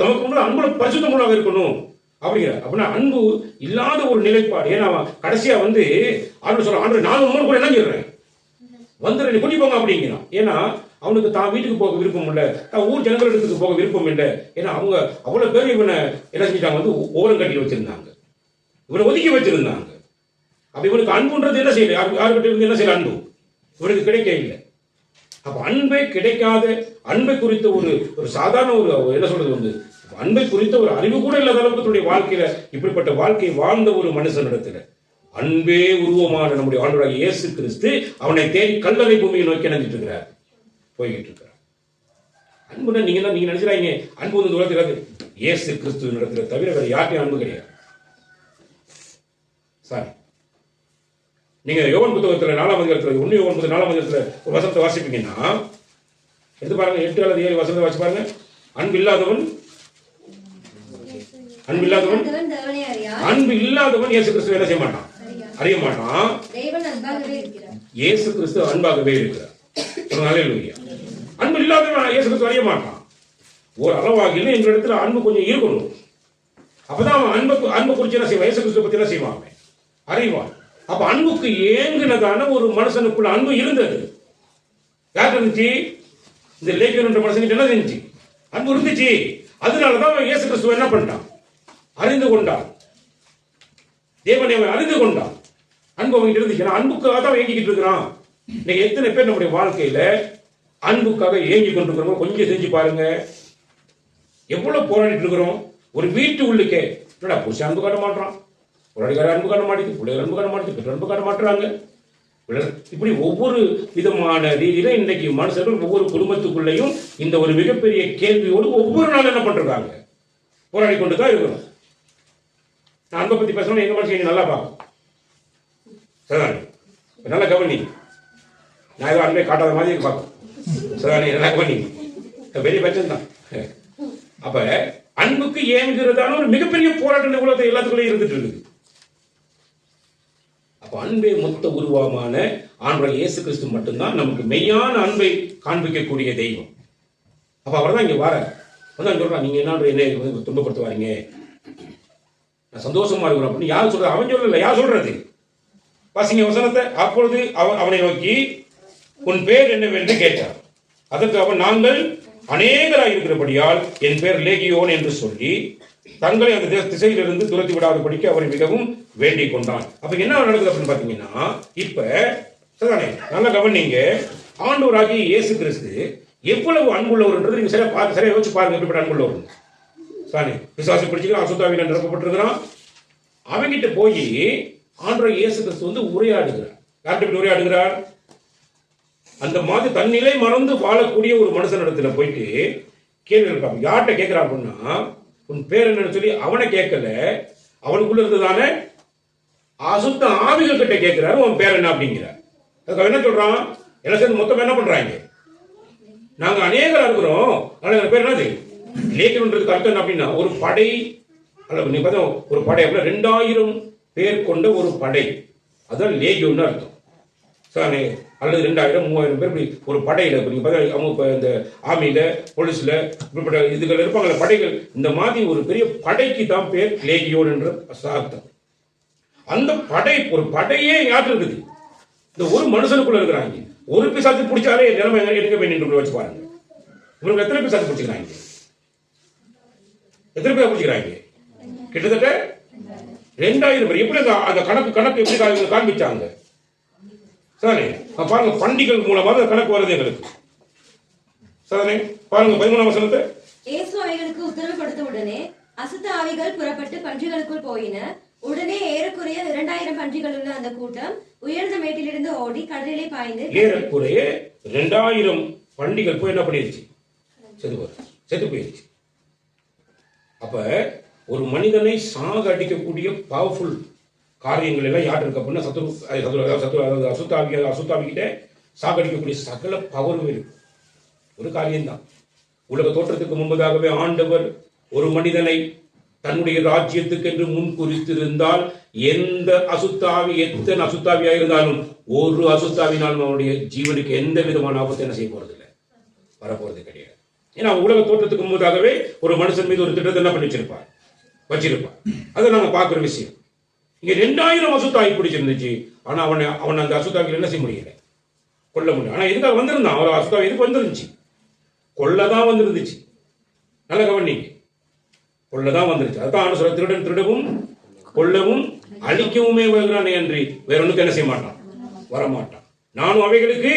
A: தமக்கு முன்னாடி அன்புல பரிசுத்தமுள்ளதாக இருக்கணும் அப்படிங்கிற, அப்படின்னா அன்பு இல்லாத ஒரு நிலைப்பாடு. ஏன்னா கடைசியா வந்து ஆண்டு சொல்ற, ஆண்டு நானும் உங்களோட கூட இணைஞ்சிடுறேன், வந்துடுறேன், கூட்டி போங்க அப்படிங்கிறான். ஏன்னா அவனுக்கு தான் வீட்டுக்கு போக விருப்பம் இல்லை, தான் ஊர் ஜனங்களிடத்துக்கு போக விருப்பம் இல்லை. ஏன்னா அவங்க அவ்வளவு பேர் இவனை என்ன செஞ்சிட்டாங்க, வந்து ஓரம் கட்டி வச்சிருந்தாங்க, இவனை ஒதுக்கி வச்சிருந்தாங்க. அப்ப இவனுக்கு அன்புன்றது என்ன செய்யல, யாருக்கிட்ட இருந்து என்ன செய்யல, அன்பு இவனுக்கு கிடைக்க இல்லை. அப்ப அன்பே கிடைக்காத, அன்பை குறித்த ஒரு சாதாரண ஒரு என்ன சொல்றது வந்து அன்பை குறித்த ஒரு அறிவு கூட இல்லாத அளவுக்கு வாழ்க்கையில இப்படிப்பட்ட வாழ்க்கையை வாழ்ந்த ஒரு மனுஷனிடத்துல அன்பே உருவமான நம்முடைய ஆண்டவராகிய இயேசு கிறிஸ்து அவனை தேடி கல்லறை பூமியை நோக்கி இணைஞ்சிட்டு இருக்கிறார், போய்கிட்டு இருக்கிறார். அன்புனா நீங்க நினைச்சுறாங்க, அன்பு வந்து தூரத்தில் இயேசு கிறிஸ்துவின் இடத்துல தவிர வேற யாருக்கும் அன்பு கிடையாது சார். நீங்க யோவான் புத்தகத்துல 4ஆம் அதிகாரத்துல 1 யோவான் 4ஆம் அதிகாரத்துல ஒரு வசனத்தை வாசிப்பீங்கன்னா எடுத்து பாருங்க, 8 அல்லது 7 வசனத்தை வாசி பாருங்க. அன்பு இல்லாதவன் இயேசு கிறிஸ்துவை என்ன செய்ய மாட்டான், அறிய மாட்டான். இயேசு கிறிஸ்து அன்பாகவே இருக்கிறார். அன்பு இல்லாதவன் இயேசு கிறிஸ்து அறிய மாட்டான். ஒரு அளவாகிலும் எங்க இடத்துல அன்பு கொஞ்சம் இருக்கணும். அப்பதான் அவன் அன்பு குறிச்சு என்ன செய்வான், இயேசு கிறிஸ்துவை பத்தி என்ன செய்வான், அறிவான். அப்ப அன்புக்கு ஏங்குனதான ஒரு மனுஷனுக்குள்ள அன்பு இருந்தது. யார் இருந்துச்சு, இந்த லேக்கியன் என்ற மனுஷனுக்கு என்ன இருந்துச்சு, அன்பு இருந்துச்சு. அதனாலதான் இயேசு கிறிஸ்துவை என்ன பண்ணிட்டான், அறிந்து கொண்டான். தேவனை அவன் அறிந்து கொண்டான். அன்பு அவங்க இருந்துச்சு. அன்புக்காக தான் ஏங்கிக்கிட்டு இருக்கிறான். இன்னைக்கு எத்தனை பேர் நம்முடைய வாழ்க்கையில அன்புக்காக ஏங்கி கொண்டிருக்கிறோம், கொஞ்சம் செஞ்சு பாருங்க. எவ்வளவு போராடிட்டு இருக்கிறோம். ஒரு வீட்டு உள்ளுக்கே புருஷன் அன்பு காட்ட மாட்டான், உலகார அன்பு காட்ட மாட்டேங்குது, பிள்ளைகள் அன்பு காட்ட மாட்டேங்குது, பெற்றோர் அன்பு காட்ட மாட்டுறாங்க. இப்படி ஒவ்வொரு விதமான ரீதியில இன்னைக்கு மனுஷர்கள் ஒவ்வொரு குடும்பத்துக்குள்ளேயும் இந்த ஒரு மிகப்பெரிய கேள்வியோடு ஒவ்வொரு நாளும் என்ன பண்றாங்க, போராடி கொண்டுதான் இருக்கிறோம். நான் அன்பை பத்தி பேசணும், எங்க மனுஷன் நல்லா பார்க்கும் சரிதானே, நல்லா கவனி. நான் ஏதோ அன்பை காட்டாத மாதிரி பார்க்கும் சரிதானே, நல்லா கவனி, பெரிய பிரச்சனை தான். அப்ப அன்புக்கு ஏங்குறதான ஒரு மிகப்பெரிய போராட்டம் உலகத்தை எல்லாத்துக்குள்ளே இருந்துட்டு இருக்குது. அப்ப அன்பே மொத்த உருவமான ஆண்டவராகிய இயேசு கிறிஸ்து மட்டும்தான் நமக்கு மெய்யான அன்பை காண்பிக்கக்கூடிய தெய்வம். அப்ப அவர் தான் இங்க வர சொல்றான், நீங்க என்ன துன்பப்படுத்த வாரீங்க, நான் சந்தோஷமா இருக்கிறோம் அப்படின்னு யார் சொல்றது, அவன் சொல்லல, யார் சொல்றது, வாசிங்க வசனத்தை. அப்பொழுது அவனை நோக்கி உன் பேர் என்னவென்று கேட்டார். அதற்கு அவன், நாங்கள் அநேகராக இருக்கிறபடியால் என் பேர் லேகியோன் என்று சொல்லி தங்களை அந்த திசையிலிருந்து துரத்தி விடாதபடிக்கு அவரை மிகவும் வேண்டிக் கொண்டான். அப்ப என்ன நடக்குது அப்படின்னு பாத்தீங்கன்னா, இப்ப சரிதானே, நல்ல கவனிங்க, ஆண்டவராகிய இயேசு கிறிஸ்து எவ்வளவு அன்புள்ளவர் நீங்க சரியா யோசிச்சு பாருங்க. எப்படிப்பட்ட அன்புள்ளவர் சாரி, விசுவாசி பிடிச்சிக்கிறான், அசுத்தாவில நிரப்பப்பட்டிருக்கிறான். அவங்கிட்ட போய் ஆண்டவராகிய இயேசு கிறிஸ்து வந்து உரையாடுகிறார். யார்கிட்ட உரையாடுகிறார், அந்த மாதிரி தன்னிலை மறந்து வாழக்கூடிய ஒரு மனுஷனிடத்துல போயிட்டு கேள்வி இருக்காங்க. யார்கிட்ட கேட்கிறா அப்படின்னா, உன் பேர் என்னன்னு சொல்லி அவனை கேட்கல, அவனுக்குள்ள இருந்ததான அசுத்த ஆவிகள் கிட்ட கேட்கிறாரு உன் பேர் என்ன அப்படிங்கிறார். அதுக்கு அவன் என்ன சொல்றான், எல்லாம் சேர்ந்து மொத்தம் என்ன பண்றாங்க, நாங்க அநேகரா இருக்கிறோம், ஆனா எங்க பேர் என்னது லேகியோன்றதுக்கு அர்த்தம் என்ன அப்படின்னா ஒரு படை, அல்ல நீ பார்த்தா ஒரு படை அப்படின்னா 2000 பேர் கொண்ட ஒரு படை, அதான் லேகியோன்னு அர்த்தம். சார் அல்லது 2000 3000 பேர் இப்படி ஒரு படையில் இப்போ நீங்கள் பார்த்தா அவங்க இப்போ இந்த ஆர்மியில் போலீஸில் இப்படிப்பட்ட இதுகள் இருப்பாங்கள படைகள், இந்த மாதிரி ஒரு பெரிய படைக்கு தான் பேர் லேகியோன் என்ற அர்த்தம். அந்த படை ஒரு படையே யாருக்கு இருக்குது, இந்த ஒரு மனுஷனுக்குள்ள இருக்கிறாங்க. ஒரு பிசாசு பிடிச்சாலே நிலைமை எடுக்க வேண்டிய வச்சு பாருங்க. உங்களுக்கு எத்தனை பிசாசு பிடிச்சிக்கிறாங்க, எத்தனை பேர் பிடிச்சிக்கிறாங்க? கிட்டத்தட்ட 2000 பேர். எப்படி அந்த கணக்கு எப்படி காண்பிச்சாங்க சாரே பாருங்க, பண்டிகள் மூலமாக கணக்கு வருது எங்களுக்கு. சாரே பாருங்க 13ஆம் வசனத்தை.
B: இயேசு அவைகளுக்கு உத்தரவு கொடுத்த உடனே அசுத்த ஆவிகள் புறப்பட்டு பன்றிகளுக்குள் போயின. உடனே ஏறக்குறைய 2000 பன்றிகள் உள்ள அந்த கூட்டம் உயர்ந்த மேட்டிலிருந்து ஓடி கடலிலே பாய்ந்து,
A: ஏறக்குறைய 2000 பண்டிகள் போய் என்ன பண்ணிருச்சு, செத்து போயிருச்சு. அப்ப ஒரு மனிதனை சாக அடிக்கக்கூடிய பவர்ஃபுல் காரியங்கள் எல்லாம் யார் இருக்கு அப்படின்னா அசுத்தாவிக்கிட்ட சாகடிக்கக்கூடிய சகல பவரும் இருக்கு. ஒரு காரியம்தான், உலக தோற்றத்துக்கு முன்பதாகவே ஆண்டவர் ஒரு மனிதனை தன்னுடைய ராஜ்யத்துக்கு என்று முன் குறித்திருந்தால் எந்த அசுத்தாவி எத்தனை அசுத்தாவியா இருந்தாலும் ஒரு அசுத்தாவினாலும் அவனுடைய ஜீவனுக்கு எந்த விதமான ஆபத்து என்ன செய்ய போறது இல்லை, வரப்போறது கிடையாது. ஏன்னா உலக தோற்றத்துக்கு முன்பதாகவே ஒரு மனுஷன் மீது ஒரு திட்டத்தை என்ன பண்ணி வச்சிருப்பார். அதை நாங்க பார்க்கிற விஷயம். இங்க 2000 அசுத்தாவி பிடிச்சிருந்துச்சு, ஆனா அவன் அந்த அசுத்தாவிகள் என்ன செய்ய முடியல, கொல்ல முடியும். ஆனா எதுக்காக வந்திருந்தான், அவர் அசுத்தாவி எதுக்கு வந்துருந்துச்சு, கொல்லதான் வந்துருந்துச்சு. நல்ல கவனிங்க, கொல்லதான் வந்துருச்சு. அதான் சொல்ற, திருடன் திருடவும் கொல்லவும் அழிக்கவுமே வருகிறானே என்று வேற ஒண்ணுக்கு என்ன செய்ய மாட்டான், வரமாட்டான். நானும் அவைகளுக்கு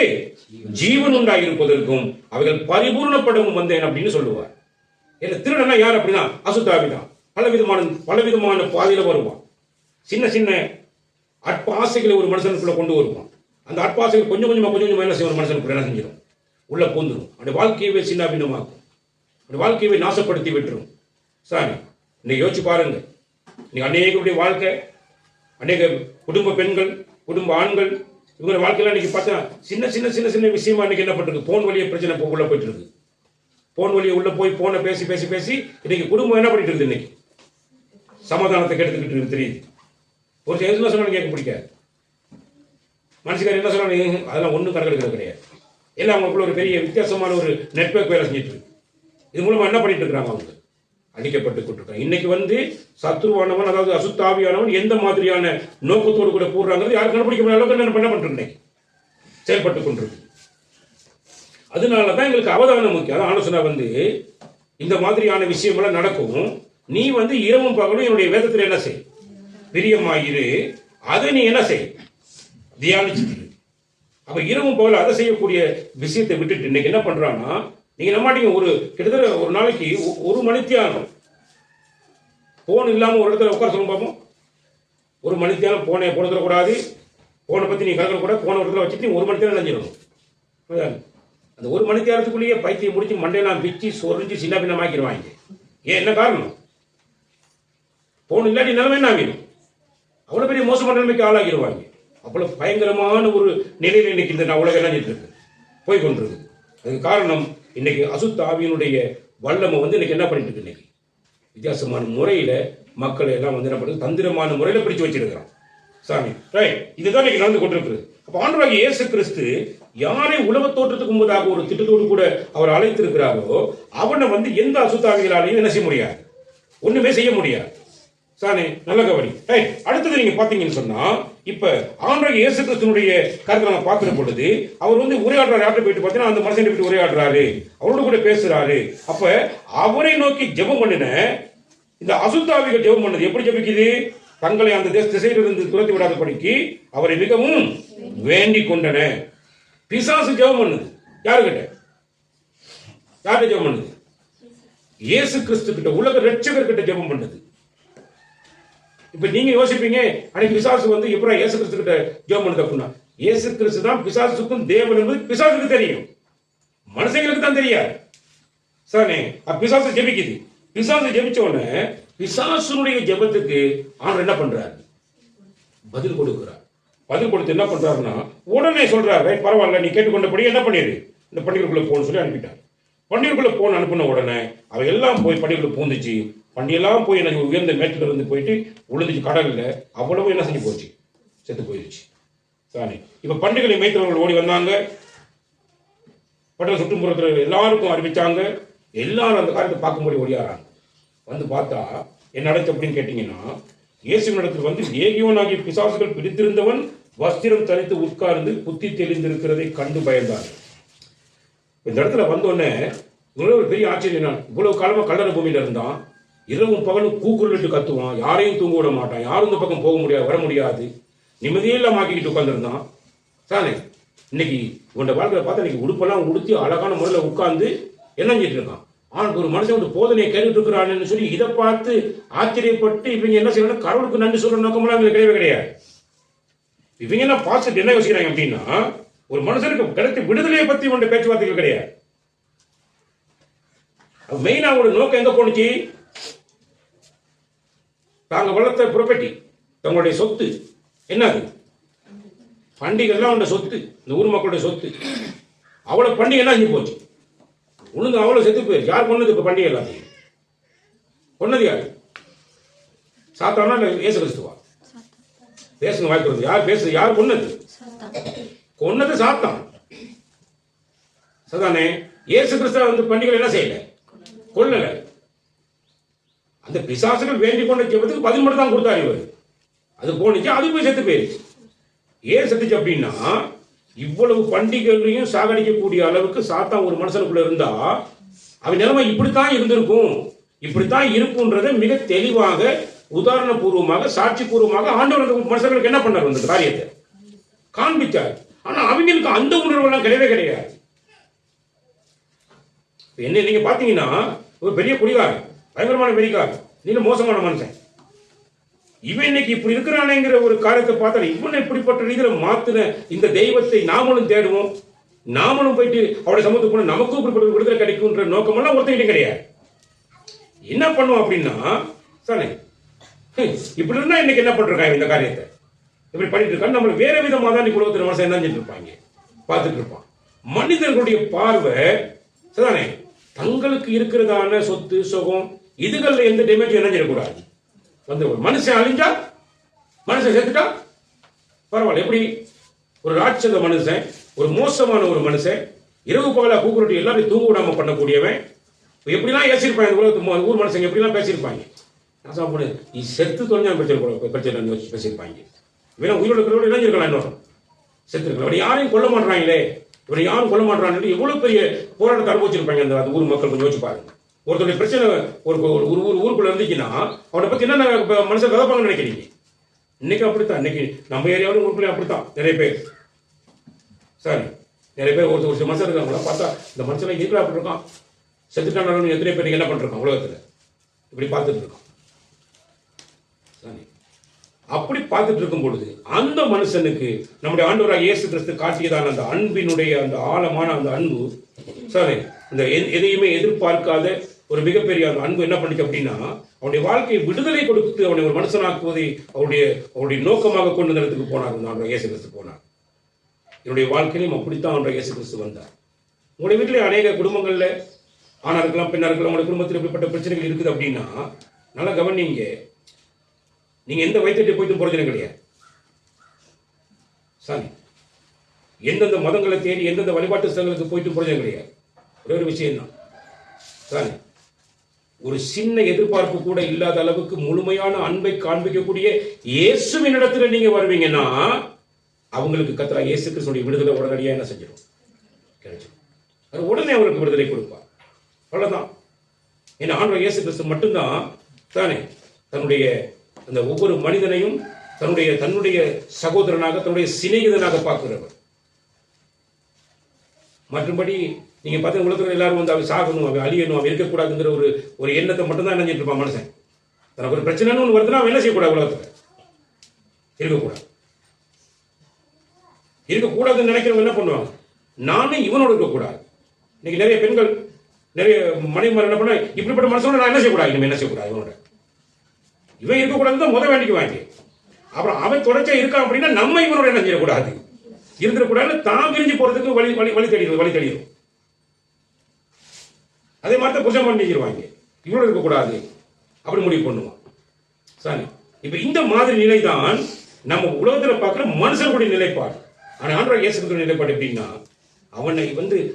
A: ஜீவன் உண்டாயிருப்பதற்கும் அவைகள் பரிபூர்ணப்படவும் வந்தேன் அப்படின்னு சொல்லுவார். ஏன்னா திருடனா யார் அப்படின்னா அசுத்தாவி தான். பலவிதமான பாதையில வருவான். சின்ன சின்ன அற்ப ஆசைகளை ஒரு மனுஷனுக்குள்ள கொண்டு வருவான். அந்த அற்ப ஆசைகள் கொஞ்சம் கொஞ்சமா என்ன செய்ய ஒரு மனுஷனுக்குள்ள என்ன செஞ்சிடும், உள்ள பூந்துடும். அந்த வாழ்க்கையவே சின்ன பின்னமாக்கும், அந்த வாழ்க்கையவே நாசப்படுத்தி விட்டுரும். சாரி, இன்னைக்கு யோசிச்சு பாருங்க, இன்னைக்கு அநேகருடைய வாழ்க்கை, அநேக குடும்ப பெண்கள், குடும்ப ஆண்கள், இவங்க வாழ்க்கையெல்லாம் இன்னைக்கு பார்த்தா சின்ன சின்ன சின்ன சின்ன விஷயமா இன்னைக்கு என்ன பண்றது, போன் வழியே பிரச்சனை உள்ள போயிட்டு இருக்கு. போன் வழியை உள்ள போய் போனை பேசி பேசி பேசி இன்னைக்கு குடும்பம் என்ன பண்ணிட்டு இருக்கு, இன்னைக்கு சமாதானத்தை கெடுத்துக்கிட்டு இருக்கு. தெரியுது, ஒரு என்ன சொன்னாலும் கேட்க பிடிக்காது. மனுஷக்காரர் என்ன சொன்னாலும் அதெல்லாம் ஒன்றும் கணக்கெடுக்கிறது கிடையாது. எல்லாம் அவங்களுக்குள்ள ஒரு பெரிய வித்தியாசமான ஒரு நெட்வொர்க் வேலை செஞ்சுட்டு இருக்கு. இது மூலமா என்ன பண்ணிட்டு இருக்கிறாங்க, அவங்க அடிக்கப்பட்டு கொண்டிருக்காங்க. இன்னைக்கு சத்ருவானவன், அதாவது அசுத்தாவியானவன் எந்த மாதிரியான நோக்கத்தோடு கூட போடுறாங்கிறது யாரும் கண்டுபிடிக்க முடியாத அளவுக்கு என்ன பண்ணிட்டு செயல்பட்டு கொண்டிருக்கு. அதனாலதான் எங்களுக்கு அவதானம் முக்கியம். அதான் ஆலோசனை இந்த மாதிரியான விஷயமெல்லாம் நடக்கும். நீ இரவும் பகலும் என்னுடைய வேதத்தில் என்ன செய், பிரியமாயிரு, அதை நீ என்ன செய், தியானிச்சு. அப்ப இரவும் பகலும் அதை செய்யக்கூடிய விஷயத்தை விட்டுட்டு இன்னைக்கு என்ன பண்றான்னா, நீங்க நம்மாட்டீங்க, ஒரு கிட்டத்தட்ட ஒரு நாளைக்கு 1 மணித்தியாலம் போன் இல்லாம ஒரு இடத்துல உட்கார சொல்லும் பார்ப்போம். 1 மணித்தியாலம் போனை தரக்கூடாது, போனை பத்தி நீ கலக்க கூட, போன இடத்துல வச்சுட்டு 1 மணித்தியாலம் நினைஞ்சிடணும். அந்த 1 மணித்தியாலத்துக்குள்ளேயே பைத்தியம் முடிச்சு மண்டையெல்லாம் பிச்சு சொரிஞ்சு சின்ன பின்னமாக்கிடுவாங்க. ஏன், என்ன காரணம்? போன் இல்லாட்டி நிலைமை என்ன ஆகிடும், அவ்வளவு பெரிய மோசமான நிலைமைக்கு ஆளாகிடுவாங்க. அவ்வளவு பயங்கரமான ஒரு நிலையில் இன்னைக்கு இந்த உலகம் எல்லாம் இருக்கு, போய் கொண்டிருக்கு. அதுக்கு காரணம் இன்னைக்கு அசுத்த ஆவியினுடைய வல்லமை இன்னைக்கு என்ன பண்ணிட்டு இருக்கு, இன்னைக்கு வித்தியாசமான முறையில மக்களை எல்லாம் என்ன பண்ணுறது, தந்திரமான முறையில பிடிச்சு வச்சிருக்கிறான் சாமி. ரைட், இதுதான் இன்னைக்கு நடந்து கொண்டிருக்கிறது. அப்ப ஆண்டவராகிய இயேசு கிறிஸ்து யாரை உலக தோற்றத்துக்கு முன்பதாக ஒரு திட்டத்தோடு கூட அவர் அழைத்திருக்கிறாரோ அவனை எந்த அசுத்தாவிகளாலையும் என்ன செய்ய முடியாது, ஒண்ணுமே செய்ய முடியாது. சானே, நல்ல கவனி. அடுத்தது நீங்க பாத்தீங்கன்னு சொன்னா, இப்ப ஆண்டவராகிய இயேசு கிறிஸ்துனுடைய கருத்தை நம்ம பார்க்கிற பொழுது அவர் உரையாடுறாரு. யார்கிட்ட போயிட்டு பார்த்தீங்கன்னா அந்த மனுஷன் போயிட்டு உரையாடுறாரு, அவரோட கூட பேசுறாரு. அப்ப அவரை நோக்கி ஜெபம் பண்ணின இந்த அசுத்தாவிகள் ஜெபம் பண்ணது எப்படி ஜெபிக்குது, தங்களை அந்த திசையிலிருந்து துரத்தி விடாதபடிக்கு அவரை மிகவும் வேண்டிக் கொண்டன. பிசாசு ஜெபம் பண்ணுது யாருகிட்ட, யார்கிட்ட ஜெபம் பண்ணுது, இயேசு கிறிஸ்து கிட்ட, உலக ரட்சகர் கிட்ட ஜெபம் பண்ணுது. இப்ப நீங்க யோசிப்பீங்க, அன்னைக்கு பிசாசு எப்பறம் இயேசு கிறிஸ்து கிட்ட ஜெபம் பண்ணுது அப்படின்னா, இயேசு கிறிஸ்து தான் பிசாசுக்கும் தேவன் என்பது பிசாசுக்கு தெரியும், மனுஷங்களுக்கு தான் தெரியாது. சானே, பிசாசு ஜெபிக்குது. பிசாசு ஜெபிச்ச உடனே பிசாசுனுடைய ஜெபத்துக்கு ஆண்டவர் என்ன பண்றாரு? பதில் கொடுக்கிறார். பதில் கொடுத்து என்ன பண்றாருன்னா உடனே சொல்றாரு, ரைட் பரவாயில்ல, நீ கேட்டுக்கொண்டபடி என்ன பண்ணிடு, இந்த பண்டிகைக்குள்ள போன்னு சொல்லி அனுப்பிட்டார். பண்டிகைக்குள்ள போன அனுப்பின உடனே அவை எல்லாம் போய் பண்டிகைக்குள்ள பூந்துச்சு. பண்டிகைலாம் போய் எனக்கு உயர்ந்த மேட்டில் இருந்து போயிட்டு விழுந்துச்சு கடல்ல. அவ்வளவு என்ன செஞ்சு போச்சு? செத்து போயிடுச்சு. சாரி, இப்ப பண்டிகைகளை மேய்த்தவர்கள் ஓடி வந்தாங்க. பட்டண சுற்றுப்புறத்தில் எல்லாருக்கும் அறிவிச்சாங்க. எல்லாரும் அந்த காரியத்தை பார்க்கும்போது ஓடியாராங்க. வந்து பார்த்தா என்ன நடந்துச்சு அப்படின்னு கேட்டீங்கன்னா, இயேசுவின் இடத்தில் வந்து ஏகியோனாகிய பிசாசுகள் பிடித்திருந்தவன் வஸ்திரம் தரித்து உட்கார்ந்து புத்தி தெளிந்திருக்கிறதை கண்டு பயந்தார். இந்த இடத்துல வந்தோடனே ஒரு பெரிய ஆச்சரியம். நான் இவ்வளவு காலமா கல்லறை பூமியில இருந்தான், இரவும் பகலும் கூக்குரலிட்டு கத்துவான், யாரையும் தூங்க விட மாட்டான், யாரும் இந்த பக்கம் போக முடியாது, வர முடியாது, நிம்மதியெல்லாம் ஆக்கிக்கிட்டு உட்கார்ந்துருந்தான். தானே இன்னைக்கு இவன் வாழ்க்கையை பார்த்தா இன்னைக்கு உடுப்பெல்லாம் உடுத்தி அழகான முறையில் உட்கார்ந்து என்ன செஞ்சிட்டு இருக்கான். ஆனால் ஒரு மனுஷன் ஒரு போதனையை கேட்டுட்டு இருக்கிறான்னு சொல்லி இதை பார்த்து ஆச்சரியப்பட்டு இவங்க என்ன செய்யணும், கடவுளுக்கு நன்றி சொல்ற நோக்கமெல்லாம் இவங்க கிடையவே கிடையாது. இவங்க எல்லாம் பார்த்துட்டு என்ன யோசிக்கிறாங்க அப்படின்னா, ஒரு மனுஷனுக்கு கிடைத்த விடுதலையை பத்தி உண்ட பேச்சுவார்த்தைகள் கிடையாது. மெயினா ஒரு நோக்கம் எங்க போனுச்சு? தாங்க வளர்த்த ப்ராப்பர்ட்டி, தங்களுடைய சொத்து என்னது? பண்டிகைலாம் அவனோட சொத்து, இந்த ஊர் மக்களுடைய சொத்து. அவ்வளவு பண்டிகை என்ன செஞ்சு போச்சு? உளுந்து அவ்வளவு செத்து போயிரு. யார் கொண்டது? இப்ப பண்டிகை எல்லாத்தையும் கொன்னது யாரு? சாத்தானா இல்ல இயேசு கிறிஸ்துவா? பேசுங்க, வாய்க்கிறது. யார் பேசுறது? யார் கொன்னது? கொன்னது சாத்தான். சதானே இயேசு கிறிஸ்துவ வந்து பண்டிகை என்ன செய்யல, கொல்லல. அந்த பிசாசுகள் வேண்டிக் கொண்ட ஜெபத்துக்கு பதில் மட்டும் தான் கொடுத்தாரு இவர். அது போனிச்சு, அது போய் செத்து போயிருச்சு. ஏன் செத்துச்சு அப்படின்னா, இவ்வளவு பண்டிகைகளையும் சாகடிக்கக்கூடிய அளவுக்கு சாத்தான் ஒரு மனுஷனுக்குள்ள இருந்தா அவன் நிலைமை இப்படித்தான் இருந்திருக்கும், இப்படித்தான் இருக்கும்ன்றதை மிக தெளிவாக உதாரணபூர்வமாக சாட்சி பூர்வமாக ஆண்டவர் மனுஷர்களுக்கு என்ன பண்ணார்? அந்த காரியத்தை காண்பித்தார். ஆனா அவங்களுக்கு அந்த உணர்வு எல்லாம் கிடையவே கிடையாது. என்ன நீங்க பாத்தீங்கன்னா, ஒரு பெரிய குடிகாரன், பயங்கரமான வெறிக்காரன், நீங்க மோசமான மனுஷன், இவன் இன்னைக்கு இப்படி இருக்கிறானேங்கிற ஒரு காரியத்தை பார்த்தா இவனை இப்படிப்பட்ட ரீதியில மாத்தின இந்த தெய்வத்தை நாமளும் தேடுவோம், நாமளும் போயிட்டு அவருடைய சமூகத்துக்கு போன நமக்கும் இப்படிப்பட்ட விடுதலை கிடைக்கும்ன்ற நோக்கமெல்லாம் ஒருத்தங்கிட்ட கிடையாது. என்ன பண்ணுவோம் அப்படின்னா, சானே இப்படி இருந்தா இன்னைக்கு என்ன பண்றாங்க இந்த காரியத்தை இப்படி பண்ணிட்டு இருக்காங்க. நம்ம வேற விதமாக தான் இன்னைக்கு உலகத்தில் மனுஷன் என்ன செஞ்சுட்டு இருப்பாங்க, பார்த்துட்டு இருப்பான். மனிதர்களுடைய பார்வை சரிதானே, தங்களுக்கு இருக்கிறதான சொத்து சுகம் இதுகள்ல எந்த டேமேஜ் என்ன செய்யக்கூடாது. வந்து ஒரு மனுஷன் அழிஞ்சா, மனுஷன் செத்துட்டா பரவாயில்ல. எப்படி ஒரு ராட்சத மனுஷன், ஒரு மோசமான ஒரு மனுஷன், இரவு பகலா கூக்குரட்டி எல்லாரும் தூங்க விடாம பண்ணக்கூடியவன், எப்படிலாம் ஏசிருப்பாங்க இந்த உலகத்து ஊர் மனுஷங்க, எப்படிலாம் பேசியிருப்பாங்க. நீ செத்து தொலைஞ்சா பிரச்சனை பேசியிருப்பாங்க. இவன் உயிரோட இருக்கிறவங்க என்ன இருக்கலாம், இன்னொரு செத்து இருக்கலாம். அப்படி யாரையும் கொல்ல மாட்டாங்களே, இவனை யாரும் கொல்ல மாட்டாங்க, எவ்வளவு பெரிய போராட்டத்தை அனுபவிச்சிருப்பாங்க அந்த ஊர் மக்கள். கொஞ்சம் யோசிச்சு பாருங்க. ஒருத்தருடைய பிரச்சனை ஒரு ஊருக்குள்ள இருந்துச்சுன்னா அவனை பத்தி என்ன மனுஷன் கதப்பாங்கன்னு நினைக்கிறீங்க? இன்னைக்கு அப்படித்தான். இன்னைக்கு நம்ம ஏரியாவிலும் ஊருக்குள்ளே அப்படித்தான் நிறைய பேர். சரி, நிறைய பேர் ஒரு சில மனுஷன் இருக்காங்களா பார்த்தா இந்த மனுஷன் இருக்கா அப்படி இருக்கான், செத்துட்டான எத்தனை பேர் என்ன பண்ணிருக்கான் உலகத்துல இப்படி பார்த்துட்டு இருக்கான். சரி, அப்படி பார்த்துட்டு இருக்கும் பொழுது அந்த மனுஷனுக்கு நம்முடைய ஆண்டவராக இயேசு கிறிஸ்து காட்டியதான அந்த அன்பினுடைய அந்த ஆழமான அந்த அன்பு, சரி, இந்த எதையுமே எதிர்பார்க்காத ஒரு மிகப்பெரிய அந்த அன்பு என்ன பண்ணிச்சு அப்படின்னா, அவனுடைய வாழ்க்கையை விடுதலை கொடுத்து அவனை ஒரு மனுஷனாக்குவதை அவருடைய நோக்கமாக கொண்டு இந்த இடத்துக்கு போனார். ஆண்டவர் இயேசு கிறிஸ்து போனார். என்னுடைய வாழ்க்கையிலும் அப்படித்தான் ஆண்டவர் இயேசு கிறிஸ்து வந்தார். உங்களுடைய வீட்டிலே அநேக குடும்பங்கள்ல ஆணா இருக்கலாம், பெண்ணா இருக்கலாம், உங்களுடைய குடும்பத்தில் எப்படிப்பட்ட பிரச்சனைகள் இருக்குது அப்படின்னா நல்லா கவனிங்க. நீங்க எந்த வைத்தியத்தை போயிட்டு பிரயோஜனம் கிடையாது. சரி, எந்தெந்த மதங்களை தேடி எந்தெந்த வழிபாட்டு ஸ்தலங்களுக்கு போயிட்டு பிரயோஜனம் கிடையாது. ஒரே ஒரு விஷயம் தான். சரி, ஒரு சின்ன எதிர்பார்ப்பு கூட இல்லாத அளவுக்கு முழுமையான அன்பை காண்பிக்கக்கூடிய இயேசுவின் இடத்துல நீங்க வருவீங்கன்னா அவங்களுக்கு கர்த்தர் இயேசு கிறிஸ்துவின் விடுதலை உடனடியாக என்ன செஞ்சிடும், கிடைச்சிடும். அது உடனே அவங்களுக்கு விடுதலை கொடுப்பார். அவ்வளவுதான். ஏன்னா ஆண்டவர் இயேசு கிறிஸ்து மட்டும்தான் தானே தன்னுடைய அந்த ஒவ்வொரு மனிதனையும் தன்னுடைய சகோதரனாக, தன்னுடைய சிநேகிதனாக பார்க்கிறவர். மற்றபடி நீங்க பார்த்த உலகத்தில் எல்லாரும் வந்து அவன் சாகணும், அவன் அழியணும், அவன் இருக்கக்கூடாதுங்கிற ஒரு எண்ணத்தை மட்டும்தான் என்ன செஞ்சிருப்பான் மனுஷன். தனக்கு ஒரு பிரச்சனைன்னு ஒன்று வருதுன்னா அவன் என்ன செய்யக்கூடாது, உலகத்தில் இருக்கக்கூடாதுன்னு நினைக்கிறவங்க என்ன பண்ணுவாங்க, நானும் இவனோட இருக்கக்கூடாது. இன்னைக்கு நிறைய பெண்கள் நிறைய மனைவி என்ன பண்ண, இப்படிப்பட்ட மனுஷனோட நான் என்ன செய்யக்கூடாது, இனிமே என்ன செய்யக்கூடாது, இவன் இருக்கக்கூடாது தான் முத வேண்டிக்கு வாங்கி. அப்புறம் அவன் தொடர்ச்சியா இருக்கான் அப்படின்னா நம்ம இவனோட என்ன செய்யக்கூடாது, இருந்துடக்கூடாது, தான் பிரிஞ்சு போறதுக்கு வழி தேடிடும். அதே மாதிரி தான் புருஷன் பண்ணிடுவாங்க, இவனோட இருக்கக்கூடாது அப்படி முடிவு பண்ணுவான். சரி, இப்ப இந்த மாதிரி நிலை தான் நம்ம உலகத்தில் பார்க்குற மனுஷனுடைய நிலைப்பாடு. ஆனால் ஆண்டவராகிய இயேசு கிறிஸ்துவின் நிலைப்பாடு எப்படின்னா, அவனை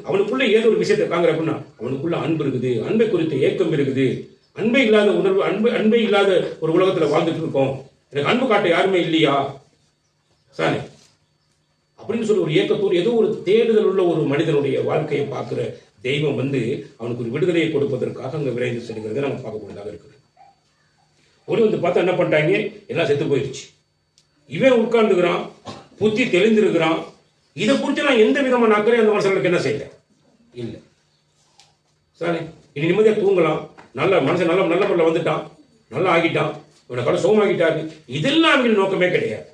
A: அவனுக்குள்ள ஏதோ ஒரு விஷயத்தை காங்கிற அப்படின்னா அவனுக்குள்ள அன்பு இருக்குது, அன்பை குறித்த ஏக்கம் இருக்குது. அன்பே இல்லாத உணர்வு, அன்பே இல்லாத ஒரு உலகத்தில் வாழ்ந்துட்டு இருக்கோம், எனக்கு அன்பு காட்ட யாருமே இல்லையா சாரி அப்படின்னு சொல்லி ஒரு ஏக்கத்தோடு ஏதோ ஒரு தேடுதல் உள்ள ஒரு மனிதனுடைய வாழ்க்கையை பார்க்கிற தெய்வம் அவனுக்கு ஒரு விடுதலையை கொடுப்பதற்காக அங்கே விரைந்து செல்கிறத நம்ம பார்க்கக்கூடியதாக இருக்குது. ஒரு பார்த்தா என்ன பண்ணிட்டாங்க, எல்லாம் செத்து போயிடுச்சு. இவன் உட்கார்ந்துக்கிறான், புத்தி தெளிந்திருக்கிறான். இதை குறித்து நான் எந்த விதமான அக்கறை அந்த மனுஷங்களுக்கு என்ன செய்யல இல்லை. சரி, இனி நிம்மதியாக தூங்கலாம், நல்ல மனுஷன் நல்ல நல்ல பொருளை வந்துட்டான், நல்லா ஆகிட்டான், இவனை கடை சோகமாகிட்டாரு, இதெல்லாம் அவங்க நோக்கமே கிடையாது.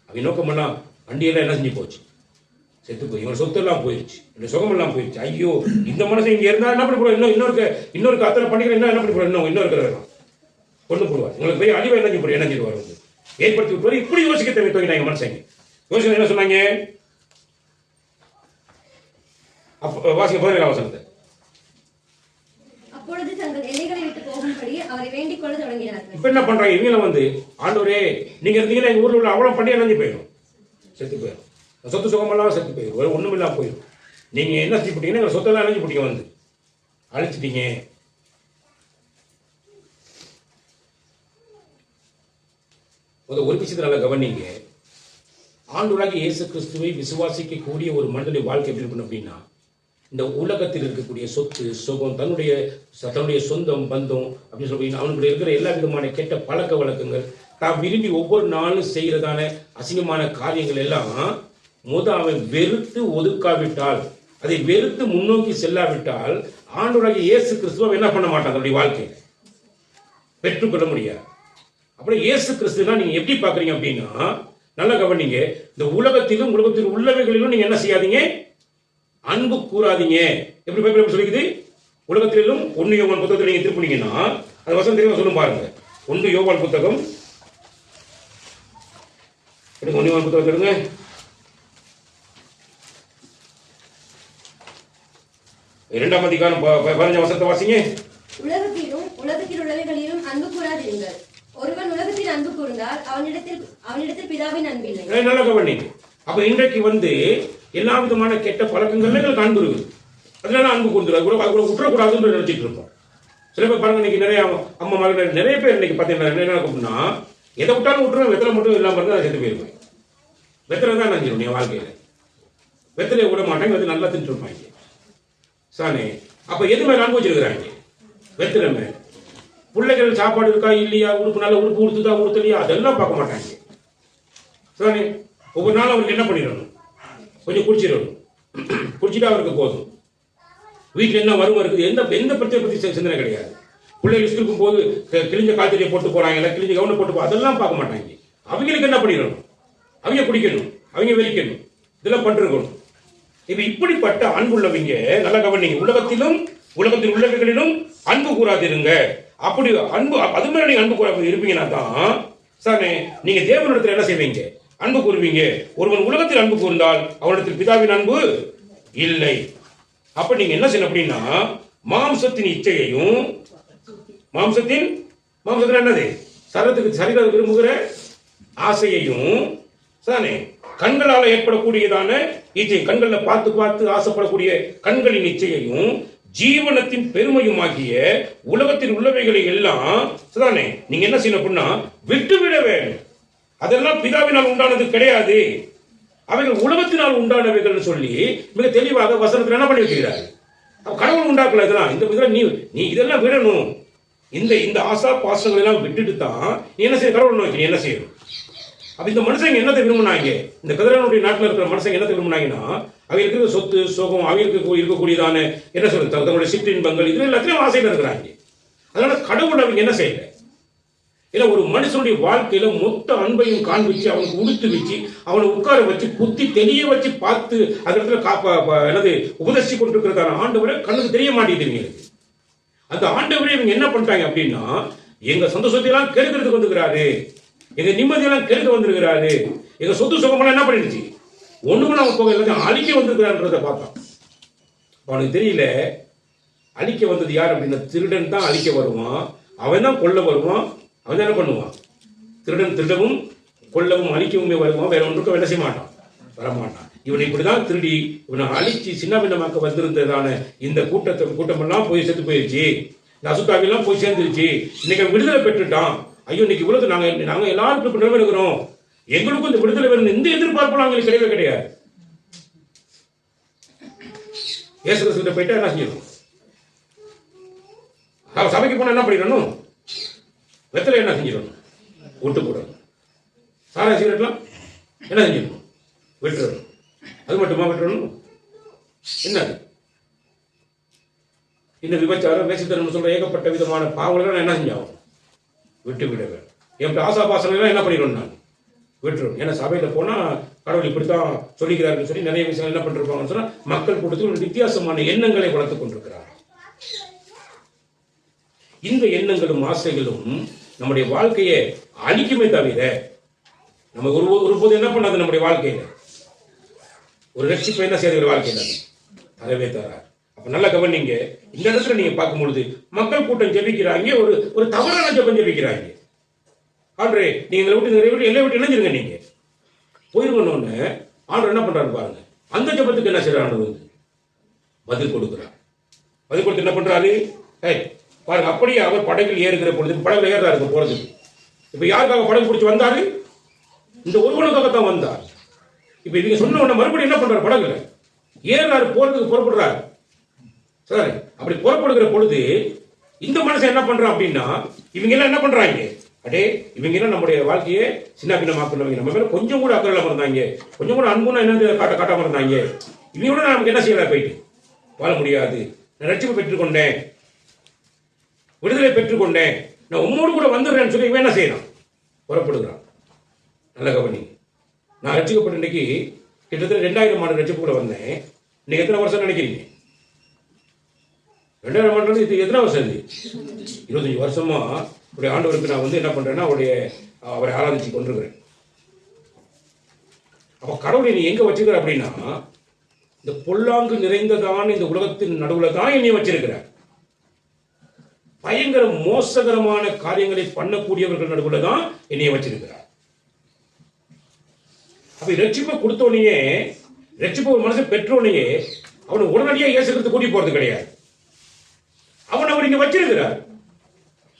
A: அவங்க நோக்கமெல்லாம் வண்டியெல்லாம் என்ன செஞ்சு போச்சு, செத்து போய் இவன் சொத்து எல்லாம் போயிடுச்சு, இந்த சுகம் எல்லாம் போயிடுச்சு. ஐயோ, இந்த மனுஷன் இங்கே இருந்தால் என்ன பண்ணி போடுவோம், இன்னொருக்கு அத்தனை பண்ணிக்கிற என்ன பண்ணி போடுவோம், இன்னொரு கொண்டு போடுவார். உங்களுக்கு போய் அழிவை என்ன போடுவோம், என்ன செய்வார் ஏற்படுத்தி விட்டுவார். இப்படி யோசிக்க தேவை தோங்கினாங்க மனுஷங்க. யோசிக்க என்ன சொன்னாங்க, வாசிக்க 17 வசனத்தை.
B: அப்பொழுது தங்கள் எல்லைகளை விட்டு போகும்படி அவரை வேண்டிக் கொள்ள தொடங்கினார்கள். இப்ப
A: என்ன பண்றாங்க இவங்க, ஆண்டவரே நீங்க இருந்தீங்கன்னா எங்க ஊர்ல உள்ள அவ்வளவு பண்டிகை அணைஞ்சு போயிடும், செத்து போயிடும், சொத்து சுகமெல்லாம் செத்து போயிடும், ஒண்ணும் இல்லாம போயிடும். நீங்க என்ன செஞ்சு போட்டீங்கன்னா எங்க சொத்தெல்லாம் அணைஞ்சு போட்டீங்க, அழிச்சிட்டீங்க. ஒரு விஷயத்தை நல்லா கவனிங்க. ஆண்டவராகிய இயேசு கிறிஸ்துவை விசுவாசிக்க கூடிய ஒரு மனிதனுடைய வாழ்க்கை எப்படி இருக்கணும் அப்படின்னா, இந்த உலகத்தில் இருக்கக்கூடிய சொத்து சுகம், தன்னுடைய சொந்தம் பந்தம் அப்படின்னு சொல்லி அவனுடைய இருக்கிற எல்லா விதமான கெட்ட பழக்க வழக்கங்கள், தான் விரும்பி ஒவ்வொரு நாளும் செய்யறதான அசிங்கமான காரியங்கள் எல்லாம் அவன் வெறுத்து ஒதுக்காவிட்டால், அதை வெறுத்து முன்னோக்கி செல்லாவிட்டால் ஆண்டவராகிய இயேசு கிறிஸ்துவை என்ன பண்ண மாட்டான், தன்னுடைய வாழ்க்கையை பெற்றுக்கொள்ள முடியாது. அப்புறம் இயேசு கிறிஸ்துனா நீங்க எப்படி பாக்குறீங்க அப்படின்னா, நல்லா கவனிங்க, இந்த உலகத்திலும் உலகத்தில் உள்ளவைகளிலும் நீங்க என்ன செய்யாதீங்க, அன்பு கூறாதீங்க. எப்படி பைபிள் சொல்லிக்குது, உலகத்திலும் 1 யோவான் புத்தகத்தை நீங்க திருப்பினீங்கன்னா அது வசனம் தெரியுமா சொல்லும் பாருங்க. 1 யோவான் புத்தகம், 1 யோவான் புத்தகம் எடுங்க. 2ஆம் அதிகாரம் 15 வசனத்தை வாசிங்க.
B: உலகத்தில் உள்ளவைகளிலும் அன்பு கூறாதீர்கள். ஒருவன் உலகத்தில் அன்பு கூர்ந்தால் அவனிடத்தில் பிதாவின் அன்பு இல்லை.
A: நல்லா கவனிங்க. அப்ப இன்றைக்கு எல்லா விதமான கெட்ட பழக்கங்கள்ல எங்களுக்கு அன்பு இருக்குது, அதனால அன்பு கூர்ந்துடும், விட்டுறக்கூடாதுன்னு நினைச்சிட்டு இருப்போம். சில பேர் பாருங்க, இன்னைக்கு நிறைய அம்மா மகள் நிறைய பேர் இன்னைக்கு பார்த்தீங்கன்னா என்ன அப்படின்னா, எதை விட்டாலும் விட்டுருவேன், வெத்தலை மட்டும் இல்லாம இருந்தால் செத்து போயிருவேன். வெத்தலை தான் நினைச்சிடும் என் வாழ்க்கையில, வெத்தலையை விட மாட்டாங்க, வெத்தலை நல்லா தின்ட்டு இருப்பாங்க. சானே, அப்ப எது மேல அன்பு வச்சிருக்கிறாங்க, வெத்தலை மேல. பிள்ளைகள் சாப்பாடு இருக்கா இல்லையா, உடுப்பு நல்ல உடுப்பு உடுத்துதா உடுத்தலையா, அதெல்லாம் பார்க்க மாட்டாங்க. சானே, ஒவ்வொரு நாளும் அவருக்கு என்ன பண்ணிடணும், கொஞ்சம் குடிச்சிடணும், குடிச்சிட்டா அவருக்கு போதும். வீட்டில் என்ன வறுமை இருக்குது, எந்த பிரச்சனை பற்றி சிந்தனை கிடையாது. பிள்ளைகள் ஸ்கூலுக்கும் போது கிழிஞ்ச காய்ச்சலியை போட்டு போறாங்க, கிழிஞ்ச கவனை போட்டு அதெல்லாம் பார்க்க மாட்டாங்க. அவங்களுக்கு என்ன பண்ணிடணும், அவங்க குடிக்கணும், அவங்க வெளிக்கணும், இதெல்லாம் பண்ணிருக்கணும். இப்ப இப்படிப்பட்ட அன்புள்ளவங்க நல்லா கவனிங்க, உலகத்தில் உள்ளவர்களிலும் அன்பு கூறாதிருங்க. அப்படி அன்பு அது மாதிரி நீங்க அன்பு கூறாம இருப்பீங்கன்னா தான் சார் நீங்க தேவனிடத்தில் என்ன செய்வீங்க, அன்பு கூறுவீங்க. ஒருவன் உலகத்தில் அன்பு கூர்ந்தால் அவனிடத்தில் பிதாவின் அன்பு இல்லை. அப்ப நீங்க என்ன செய்யணும் அப்படின்னா, மாம்சத்தின் இச்சையையும், மாம்சத்தின் என்னது, சரீரத்துக்கு விரும்புகிற ஆசையையும் சானே, கண்களால் ஏற்படக்கூடியதான இச்சை, கண்கள்ல பார்த்து ஆசைப்படக்கூடிய கண்களின் இச்சையையும், ஜீவனத்தின் பெருமையுமாகிய உலகத்தில் உள்ளவைகளை எல்லாம் சானே நீங்க என்ன செய்யணும் அப்படின்னா விட்டுவிட வேண்டும். அதெல்லாம் பிதாவினால் உண்டானது கிடையாது, அவைகள் உலகத்தினால் உண்டானவைகள் சொல்லி மிக தெளிவாக வசனத்தில் என்ன பண்ணி வச்சுக்கிறாரு. கடவுள் உண்டாக்கல இதெல்லாம், இந்த நீ இதெல்லாம் விடணும். இந்த ஆசா பாசங்கள் எல்லாம் விட்டுட்டு தான் நீ என்ன செய்ய, கடவுள் நோக்கி நீ என்ன செய்யணும். அப்ப இந்த மனுஷங்க என்னத்தை விரும்பினாங்க, இந்த கதிரவனுடைய நாட்டில் இருக்கிற மனுஷங்க என்னத்தை விரும்பினாங்கன்னா, அவங்களுக்கு இருக்கிற சொத்து சோகம், அவங்களுக்கு இருக்கக்கூடியதான என்ன சொல்றது தங்களுடைய சிற்றின்பங்கள், இது எல்லாத்தையும் ஆசையில இருக்கிறாங்க. அதனால கடவுள் அவங்க என்ன செய்யல, ஏன்னா ஒரு மனுஷனுடைய வாழ்க்கையில மொத்த அன்பையும் காண்பிச்சு அவனுக்கு உடுத்து வச்சு அவனை உட்கார வச்சு புத்தி தெரிய வச்சு பார்த்து அந்த இடத்துல என்னது உபதேசி கொண்டிருக்கிறதான ஆண்டவரை கண்ணுக்கு தெரிய மாட்டேங்குது. அந்த ஆண்டவரை இவங்க என்ன பண்றாங்க அப்படின்னா, எங்க சந்தோஷத்தை எல்லாம் கெடுக்கிறதுக்கு வந்துக்கிறாரு, எங்க நிம்மதியெல்லாம் கெடுக்க வந்திருக்கிறாரு, எங்க சொத்து சுகமெல்லாம் என்ன பண்ணிடுச்சு ஒண்ணுமே நம்ம போக எல்லாத்தையும் அழிக்க வந்திருக்கிறான்றத பார்த்தான். அவனுக்கு தெரியல அழிக்க வந்தது யார் அப்படின்னா, திருடன் தான் அழிக்க வருவான், அவன் தான் கொல்ல வருவான், அவன் என்ன பண்ணுவான், திருடன் திருடவும் கொல்லவும் அழிக்கவுமே வருவான், வேற ஒன்றுக்கும் என்ன செய்ய மாட்டான், வரமாட்டான். இவனை இப்படிதான் திருடி இவனை அழிச்சு சின்ன பின்னமாக்க வந்திருந்ததான இந்த கூட்டமெல்லாம் போய் செத்து போயிருச்சு, இந்த அசுத்தாவிலாம் போய் சேர்ந்துருச்சு, இன்னைக்கு விடுதலை பெற்றுட்டான். ஐயோ இன்னைக்கு இவ்வளவு நாங்க எல்லாருக்கும் நிறைவேறுகிறோம், எங்களுக்கும் இந்த விடுதலை வேணும், எந்த எதிர்பார்ப்பும் அவங்களுக்கு கிடையவே கிடையாது. இயேசு கிறிஸ்துவிட்ட போயிட்டா என்ன செய்யணும், சபைக்கு போனா என்ன பண்ணிடணும், வெத்தலை என்ன செஞ்சிடணும், ஒட்டு போடணும், சாரா சிகரெட்லாம் என்ன செஞ்சிடணும், விட்டுறணும். அது மட்டுமா விட்டுறணும், என்னது இந்த விபச்சாரம் வேசித்தனம் சொல்ற ஏகப்பட்ட விதமான பாவங்களை என்ன செஞ்சாகும், விட்டு விட வேண்டும். என் ஆசாபாசனம் என்ன பண்ணிடணும், நான் விட்டுரும். ஏன்னா சபையில போனா கடவுள் இப்படித்தான் சொல்லிக்கிறாருன்னு சொல்லி நிறைய விஷயம் என்ன பண்ணிருப்பாங்கன்னு சொன்னா மக்கள் கூட்டத்தில் ஒரு வித்தியாசமான எண்ணங்களை வளர்த்துக் கொண்டிருக்கிறார். இந்த எண்ணங்களும் ஆசைகளும் நம்முடைய வாழ்க்கையை அழிக்குமே தவிர நம்ம ஒருபோது என்ன பண்ணாது, நம்முடைய வாழ்க்கையில ஒரு ரட்சிப்பை என்ன செய்ய வாழ்க்கையில தரவே தரார். அப்ப நல்ல கவனிங்க, இந்த இடத்துல நீங்க பார்க்கும் பொழுது மக்கள் கூட்டம் ஜெபிக்கிறாங்க, ஒரு தவறான ஜெபம் ஜெபிக்கிறாங்க. ஆண்டரே நீங்க எங்களை விட்டு எல்லை விட்டு இணைஞ்சிருங்க, நீங்க போயிருக்கணும்னு ஆண்டர் என்ன பண்றாரு பாருங்க. அந்த ஜெபத்துக்கு என்ன செய்யறாரு, பதில் கொடுக்கிறார். பதில் கொடுத்து என்ன பண்றாரு, பாருங்க அப்படியே அவர் படகில் ஏறுகிற பொழுது படகுல ஏறாரு போறதுக்கு. இப்ப யாருக்காக படகு பிடிச்சி வந்தாரு, இந்த ஒருவனுக்காகத்தான் வந்தார். இப்ப இவங்க சொன்ன உடனே மறுபடியும் என்ன பண்றாரு, படகுல ஏறாரு, போறதுக்கு புறப்படுறாரு. சரி, அப்படி புறப்படுகிற பொழுது இந்த மனுஷன் என்ன பண்றான் அப்படின்னா, இவங்க எல்லாம் என்ன பண்றாங்க, அடே இவங்க எல்லாம் நம்முடைய வாழ்க்கையை சின்ன பின்னமாக்குறவங்க, நம்ம மேல கொஞ்சம் கூட அக்கறை இல்லாம இருந்தாங்க, கொஞ்சம் கூட அன்புனா என்ன காட்டாம இருந்தாங்க, இவங்களோட நமக்கு என்ன செய்யலாம், போயிட்டு வாழ முடியாது, நான் ரட்சிப்பு பெற்றுக்கொண்டேன், விடுதலை பெற்றுக்கொண்டேன், நான் உம்மோடு கூட வந்துடுறேன்னு சொல்லி இவன் என்ன செய்யறான், புறப்படுகிறான். நல்ல கவனி, நான் ரட்சிக்கப்பட்ட இன்னைக்கு கிட்டத்தட்ட 2000 ஆண்டு ரட்சிப்புக்குள்ள வந்தேன். இன்னைக்கு எத்தனை வருஷம் நினைக்கிறீங்க, 2000 ஆண்டு இது எத்தனை வருஷம், 25 வருஷமா உடைய ஆண்டவருக்கு நான் என்ன பண்றேன்னா அவரை ஆராதிச்சு கொண்டிருக்கிறேன். அப்ப கடவுளை நீ எங்க வச்சுக்கிற அப்படின்னா, இந்த பொல்லாங்கு நிறைந்ததான இந்த உலகத்தின் நடுவுல தான் என்னை வச்சிருக்கிற. பயங்கர மோசகரமான காரியங்களை பண்ணக்கூடியவர்கள் நடுவுல தான் என்னைய வச்சிருக்கிறார். அப்ப ரட்சிப்பை கொடுத்தோனையே, ரட்சிப்பை ஒரு மனசை பெற்றோனையே அவனை உடனடியாக இயேசுக்கு கூட்டி போறது கிடையாது. அவன் அவர் இங்க வச்சிருக்கிறார்.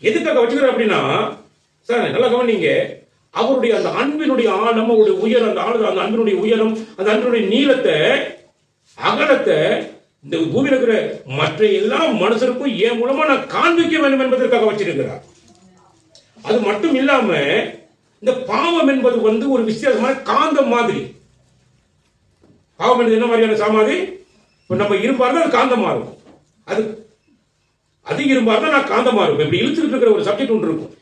A: எதுக்காக வச்சுக்கிறார் அப்படின்னா, சார் நல்லா கவனிங்க, அவருடைய அந்த அன்பினுடைய ஆழம், அவருடைய உயரம், அந்த அன்பினுடைய உயரம், அந்த அன்பினுடைய நீளத்தை அகலத்தை இந்த பூமியில் இருக்கிற மற்ற எல்லா மனுஷருக்கும் என் மூலமா நான் காண்பிக்க வேண்டும் என்பதற்காக வச்சிருக்கிறார். அது மட்டும் இல்லாம இந்த பாவம் என்பது ஒரு வித்தியாசமான காந்தம் மாதிரி. பாவம் என்பது என்ன மாதிரியான சாமாதி, நம்ம இரும்பா இருந்தா அது காந்தமா இருக்கும், அது இரும்பா இருந்தா நான் காந்தமா இருக்கும். இப்படி இழுத்துக்கிட்டு இருக்கிற ஒரு சப்ஜெக்ட் ஒன்று இருக்கும்,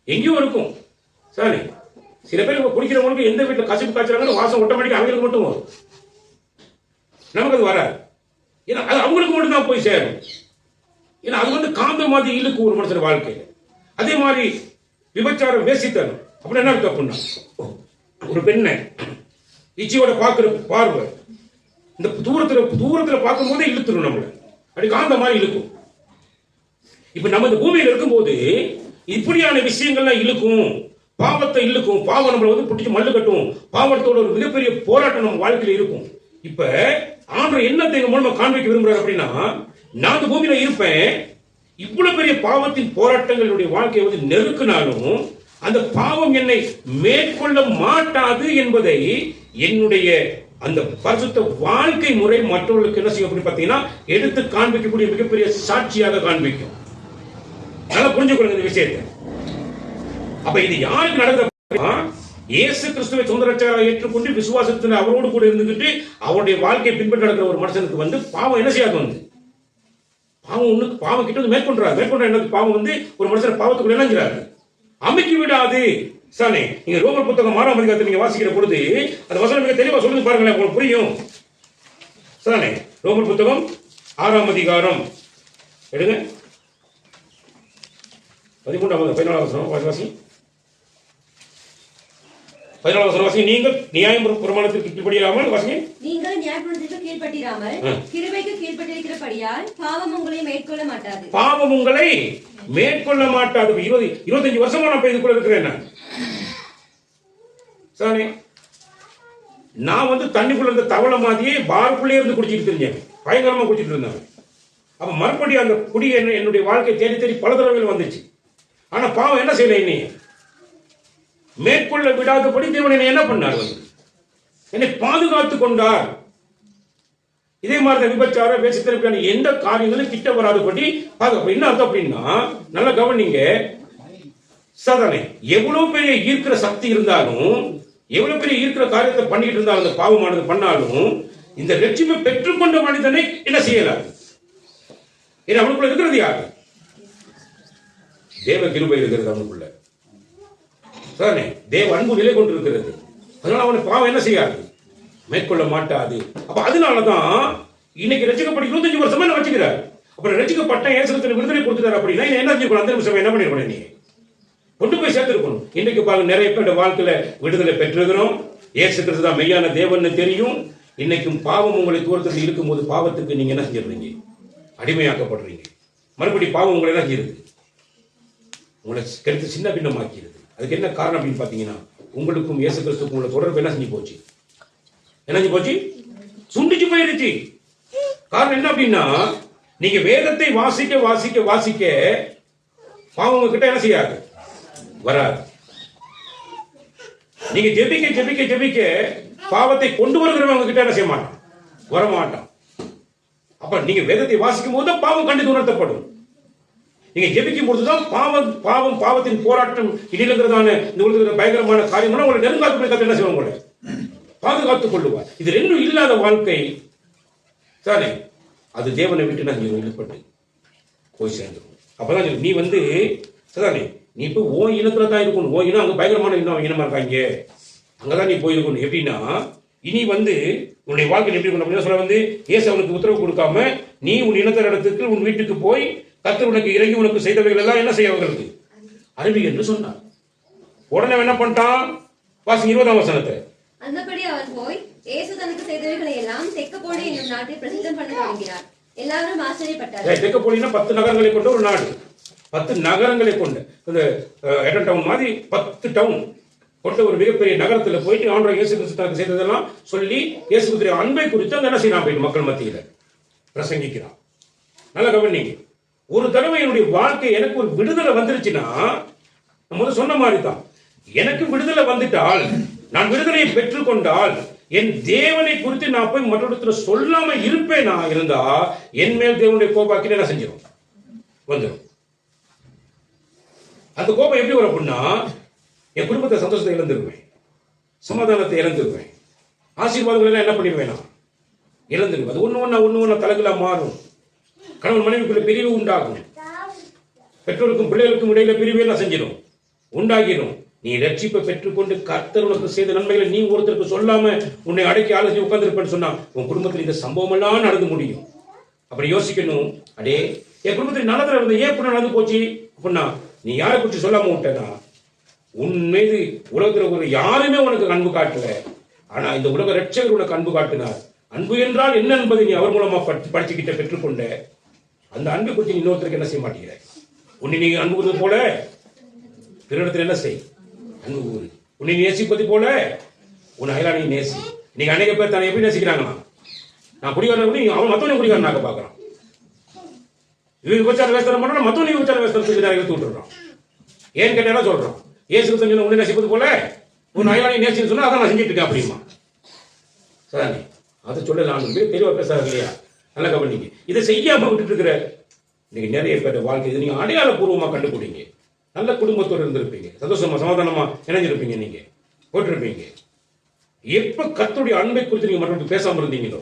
A: எங்கேயும் இருக்கும். சரி, சில பேர் குடிக்கிறவங்களுக்கு எந்த வீட்டில் கசிப்பு காய்ச்சறாங்கன்னு வாசம் ஆட்டோமேட்டிக்கா அவங்களுக்கு மட்டும் வரும், நமக்கு அது வராது. ஏன்னா அது அவங்களுக்கு மட்டும் தான் போய் சேரும். ஏன்னா அது காந்த மாதிரி இழுக்கும் ஒரு மனுஷன் வாழ்க்கையில. அதே மாதிரி விபச்சாரம், வேசித்தனம் அப்படின்னு என்ன அர்த்தம் அப்படின்னா, ஒரு பெண்ணை இச்சையோட பார்க்கிற பார்வை இந்த தூரத்துல பார்க்கும் போதே இழுத்துரும், நம்மள அப்படி காந்த மாதிரி இழுக்கும். இப்ப நம்ம இந்த பூமியில இருக்கும்போது இப்படியான விஷயங்கள்லாம் இழுக்கும், பாவத்தை இழுக்கும், பாவம் நம்மளை பிடிச்சி மல்லு கட்டும், பாவத்தோட ஒரு மிகப்பெரிய போராட்டம் நம்ம வாழ்க்கையில இருக்கும். இப்ப ஆண்டவர் என்னத்தை எங்க மூலமா காண்பிக்க விரும்புறாரு அப்படின்னா, நான் இந்த பூமியில இருப்பேன், இவ்வளவு பெரிய பாவத்தின் போராட்டங்களுடைய வாழ்க்கையை நெருக்கினாலும் அந்த பாவம் என்னை மேற்கொள்ள மாட்டாது என்பதை என்னுடைய அந்த பரிசுத்த வாழ்க்கை முறை மற்றவர்களுக்கு என்ன செய்யும் அப்படின்னு பாத்தீங்கன்னா எடுத்து காண்பிக்கக்கூடிய மிகப்பெரிய சாட்சியாக காண்பிக்கும். நல்லா புரிஞ்சுக்கொள்ளுங்க இந்த விஷயத்தை. அப்ப இது யாருக்கு நடந்த, இயேசு கிறிஸ்துவை சொந்த ரட்சகராக ஏற்றுக்கொண்டு விசுவாசத்தில் அவரோடு கூட இருந்துகிட்டு அவருடைய வாழ்க்கையை பின்பற்றி நடக்கிற ஒரு மனுஷனுக்கு பாவம் என்ன செய்யாது, பாவம் கிட்ட மேற்கொண்டார். என்ன பாவம் ஒரு மனுஷன் பாவத்துக்குள்ள இணைஞ்சிறாரு. அமுக்கி விடாது. சானே நீங்க ரோமர் புத்தகம் 6ஆம் அதிகாரத்தை நீங்க வாசிக்கிற பொழுது அந்த வசனம் மிக தெளிவா சொல்லுங்க பாருங்களேன், உங்களுக்கு புரியும். சானே ரோமர் புத்தகம் 6ஆம் அதிகாரம் எடுங்க 13 14 வசனம் வாசி. 14 வசனம் வாசி. நீங்கள் நியாய பிரமாணத்திற்கு கீழ்ப்படியாமல் வாசி.
B: நீங்கள் நியாயப்பிரமாணத்திற்கு கீழ்ப்பட்டிராமல் கிருபைக்கு கீழ்ப்பட்டிருக்கிறபடியால் பாவம் உங்களை மேற்கொள்ள மாட்டாது.
A: பாவம் உங்களை மேற்கொள்ள மாட்டாது. 25 வருஷமா நான் இதுக்குள்ள இருக்கிறேன். சானே நான் தண்ணிக்குள்ள இருந்த தவளை மாதிரியே பாருக்குள்ளே இருந்து குடிச்சிட்டு இருந்தேன், பயங்கரமா குடிச்சிட்டு இருந்தேன். அப்ப மறுபடியும் அந்த குடி என்னுடைய வாழ்க்கை தேடி தேடி பல தடவைகள் வந்துச்சு. ஆனா பாவம் என்ன செய்யல, என்னை மேற்கொள்ள விடாதபடி தேவன் என்னை என்ன பண்ணார், என்னை பாதுகாத்து கொண்டார். இதே மாதிரி விபச்சார வேசித்திருப்பான எந்த காரியங்களும் கிட்ட வராதபடி பாதுகாப்பு. என்ன அர்த்தம் அப்படின்னா, நல்லா கவனிங்க சாதாரண, எவ்வளவு பெரிய ஈர்க்கிற சக்தி இருந்தாலும், எவ்வளவு பெரிய ஈர்க்கிற காரியத்தை பண்ணிட்டு இருந்தாலும், அந்த பாவமானது பண்ணாலும் இந்த ரட்சிப்பை பெற்றுக்கொண்ட மனிதனை என்ன செய்யலாம்? ஏன்னா அவனுக்குள்ள இருக்கிறது யாரு? தேவ கிருபை இருக்கிறது அவனுக்குள்ள. சாதாரண தேவ அன்பு நிலை கொண்டு இருக்கிறது. அதனால அவனை பாவம் என்ன செய்யாது, மேற்கொள்ள மாட்டாது. அப்ப அதனாலதான் இன்னைக்கு ரட்சிக்கப்பட்ட 25 வருஷமா என்ன வச்சுக்கிறார். அப்புறம் ரட்சிக்கப்பட்ட இயேசுவின் விடுதலை கொடுத்துட்டாரு அப்படின்னா என்ன செஞ்சிருக்கணும்? அந்த நிமிஷம் என்ன பண்ணிருக்கணும், நீ கொண்டு போய் சேர்த்திருக்கணும். இன்னைக்கு பாருங்க, நிறைய பேர் வாழ்க்கையில விடுதலை பெற்றிருக்கிறோம். இயேசு கிறிஸ்து தான் மெய்யான தேவன் தெரியும். இன்னைக்கும் பாவம் உங்களை தூரத்தில் இருக்கும் போது பாவத்துக்கு நீங்க என்ன செஞ்சிருக்கீங்க, அடிமையாக்கப்படுறீங்க. மறுபடி பாவம் உங்களை என்ன செய்யுது, உங்களை கருத்து சின்ன பின்னமாக்கிறது. அதுக்கு என்ன காரணம் அப்படின்னு பாத்தீங்கன்னா, உங்களுக்கும் இயேசு கிறிஸ்துக்கும் உள்ள தொடர்பு என்ன செஞ்சு போச்சு, என்ன செஞ்சு போச்சு, சுண்டிச்சு போயிருச்சு. காரணம் என்ன அப்படின்னா, நீங்க வேதத்தை வாசிக்க வாசிக்க வாசிக்க பாவம் உங்ககிட்ட என்ன செய்யாது, வராது. நீங்க ஜெபிக்க ஜெபிக்க ஜெபிக்க பாவத்தை கொண்டு வருகிறவங்க கிட்ட என்ன செய்ய மாட்டான், வரமாட்டான். அப்ப நீங்க வேதத்தை வாசிக்கும் போது பாவம் கண்டித்து உணர்த்தப்படும். நீங்க ஜெபிக்கும் பொழுதுதான் பாவத்தின் போராட்டம் இடையிலுங்கிறதான இந்த உலகத்தில் பயங்கரமான காரியம் உங்களை நெருங்காத்து என்ன செய்வாங்க, உங்களை பாதுகாத்துக் கொள்ளுவார். இது ரெண்டும் இல்லாத வாழ்க்கை தானே, அது தேவனை விட்டு நான் வெளிப்பட்டு போய் சேர்ந்துடும். அப்பதான் நீ தானே, நீ இப்ப ஓ இனத்துல தான் இருக்கணும். ஓ இனம் அங்க பயங்கரமான இனமா இருக்காங்க, அங்கதான் நீ போயிருக்கணும். எப்படின்னா, இனி உன்னுடைய வாழ்க்கை எப்படி பண்ண சொல்ல இயேசு அவனுக்கு உத்தரவு கொடுக்காம நீ உன் இனத்தர் இடத்துக்கு உன் வீட்டுக்கு போய் கர்த்தர் உனக்கு இறங்கி உனக்கு செய்தவைகள் எல்லாம் என்ன செய்ய அவர்களுக்கு அறிவி என்று சொன்னார். உடனே என்ன பண்ணிட்டான், வாசிங்க 20ஆம் வசனத்தை.
B: அந்தபடி அவன் போய் இயேசு தனக்கு செய்தவைகளை எல்லாம் தெக்கப்போலி என்னும் நாட்டில் பிரசித்தம் பண்ண தொடங்கினார். எல்லாரும் ஆச்சரியப்பட்டார்கள். தெக்கப்போலினா 10 நகரங்களை கொண்ட ஒரு நாடு. 10 நகரங்களை கொண்ட இந்த எடன் டவுன் மாதிரி 10 டவுன் கொண்ட ஒரு மிகப்பெரிய நகரத்தில் போயிட்டு ஆண்டவர் இயேசு கிறிஸ்து தனக்கு செய்ததெல்லாம் சொல்லி இயேசு கிறிஸ்துவின் அன்பை குறித்து அந்த என்ன செய்யலாம் போயிட்டு மக்கள் மத்தியில பிரசங்கிக்கிறான். நல்ல கவனிங்க, ஒரு தடவை என்னுடைய வாழ்க்கை எனக்கு ஒரு விடுதலை வந்துருச்சுன்னா, நம்ம சொன்ன மாதிரி தான், எனக்கு விடுதலை வந்துட்டால், நான் விடுதலையை பெற்றுக்கொண்டால், என் தேவனை குறித்து நான் போய் மற்றொருத்தர சொல்லாம இருப்பேனா இருந்தா என் மேல் தேவனுடைய கோபாக்கிட்டு என்ன செஞ்சிடும், வந்துடும். அந்த கோபம் எப்படி வரும் அப்படின்னா, என் குடும்பத்தை சந்தோஷத்தை இழந்துருவேன், சமாதானத்தை இழந்துருவேன், ஆசீர்வாதங்கள் எல்லாம் என்ன பண்ணிடுவேன், இழந்துருவேன். அது ஒண்ணு ஒண்ணா தலைகளா மாறும். கணவன் மனைவிக்குள்ள பிரிவு உண்டாகும். பெற்றோருக்கும் பிள்ளைகளுக்கும் இடையில பிரிவு என்ன செஞ்சிடும், உண்டாகிடும். நீ ரட்சிப்பை பெற்றுக்கொண்டு கர்த்தர் உனக்கு செய்த நன்மைகளை நீ ஒருத்தருக்கு சொல்லாம உன்னை அடக்கி ஆலோசி உட்கார்ந்துருப்பேன்னு சொன்னா உன் குடும்பத்தில் இந்த சம்பவம் எல்லாம் நடந்து முடியும். அப்படி யோசிக்கணும், அடே என் குடும்பத்தில் நல்லதுல இருந்த ஏன் இப்படி நடந்து போச்சு அப்படின்னா, நீ யாரை குறிச்சு சொல்லாம விட்டனா, உன் மீது உலகத்தில் ஒரு யாருமே உனக்கு அன்பு காட்டல. ஆனா இந்த உலக ரட்சகர் உனக்கு அன்பு காட்டினார். அன்பு என்றால் என்ன என்பதை நீ அவர் மூலமா படிச்சுக்கிட்ட பெற்றுக்கொண்ட அந்த அன்பை குறித்து இன்னொருத்தருக்கு என்ன செய்ய மாட்டேங்கிற. உன்னை நீ அன்பு கூறுவது போல பிறரிடத்தில் என்ன செய், அன்பு கூறு. உன்னை நேசிப்பது போல உன் அயலானை நேசி. இன்னைக்கு அநேக பேர் தானே எப்படி நேசிக்கிறாங்களா, நான் குடிகாரன் அவன் மத்தவனை குடிகாரனாக்க பாக்குறான். இவன் விபச்சார வேஸ்தரம் பண்றான், மத்தவனை விபச்சார வேஸ்தரத்துக்கு எடுத்து விட்டுறான். ஏன்னு கேட்டா சொல்றான், ஏசு சொன்ன உன்னை நேசிப்பது போல உன் அயலானை நேசின்னு சொன்னா அதான் நான் செஞ்சுட்டு இருக்கேன் அப்படிமா. சரி, அதை சொல்லலாம் தெளிவா பேசாது இல்லையா. நல்ல கவனிங்க, இதை செய்யாம விட்டுட்டு இருக்கிற இன்னைக்கு நிறைய பேர் வாழ்க்கை இதை நீங்க அடையாளபூர்வமா கண்டுபிடிங்க. நல்ல குடும்பத்தோடு இருந்திருப்பீங்க, சந்தோஷமா சமாதானமா இணைஞ்சிருப்பீங்க, நீங்க போட்டிருப்பீங்க. எப்ப கர்த்தருடைய அன்பை குறித்து நீங்க மற்றவங்களுக்கு பேசாம இருந்தீங்களோ,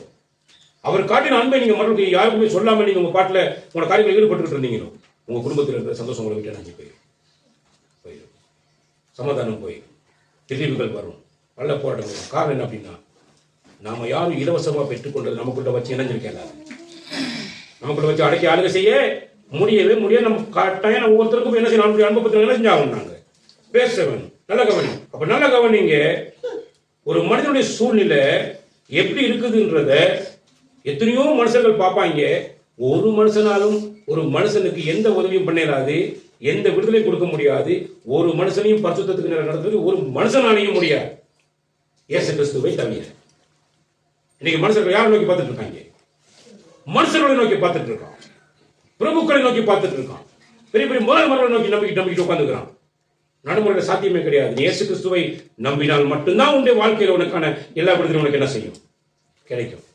B: அவர் காட்டின அன்பை நீங்க மற்றவங்களுக்கு யாருக்குமே சொல்லாம நீங்க உங்க பாட்டுல உங்க காரியங்கள் ஈடுபட்டு இருந்தீங்களோ, உங்க குடும்பத்தில் இருக்கிற சந்தோஷம் உங்களை விட்டு நினைச்சு போயிடும்.
A: சமாதானம் போய் திடீர்கள் வரும், நல்ல போராட்டம் வரும். காரணம் என்ன அப்படின்னா, நாம யாரும் இலவசமா பெற்றுக்கொண்டது நமக்குள்ள வச்சு இணைஞ்சிருக்கேன், நமக்குள்ள வச்சு அடக்கி ஆளுக செய்ய முடியவே முடியாது. நம்ம கட்டாயம் நம்ம ஒவ்வொருத்தருக்கும் என்ன செய்யணும், நம்மளுடைய அன்பு பத்திரம் என்ன செஞ்சாகும், நாங்க பேச வேணும். நல்ல கவனி. அப்ப நல்ல கவனிங்க, ஒரு மனிதனுடைய சூழ்நிலை எப்படி இருக்குதுன்றத எத்தனையோ மனுஷர்கள் பார்ப்பாங்க. ஒரு மனுஷனாலும் ஒரு மனுஷனுக்கு எந்த உதவியும் பண்ணிடாது, எந்த விடுதலையும் கொடுக்க முடியாது. ஒரு மனுஷனையும் பரிசுத்தத்துக்கு நடத்துறது ஒரு மனுஷனாலையும் முடியாது, இயேசு கிறிஸ்துவை தவிர. இன்னைக்கு மனுஷர்கள் யாரை நோக்கி பார்த்துட்டு இருக்காங்க? மனுஷர்களை நோக்கி பார்த்துட்டு இருக்கான், பிரபுக்களை நோக்கி பார்த்துட்டு இருக்கான், பெரிய பெரிய முதல்வர்களை நோக்கி நம்பிக்கிட்டு உட்காந்துக்கிறான். நடைமுறையில் சாத்தியமே கிடையாது. இயேசு கிறிஸ்துவை நம்பினால் மட்டும்தான் உன்னுடைய வாழ்க்கையில் உனக்கான எல்லா விடுதலையும் உனக்கு என்ன செய்யும், கிடைக்கும்.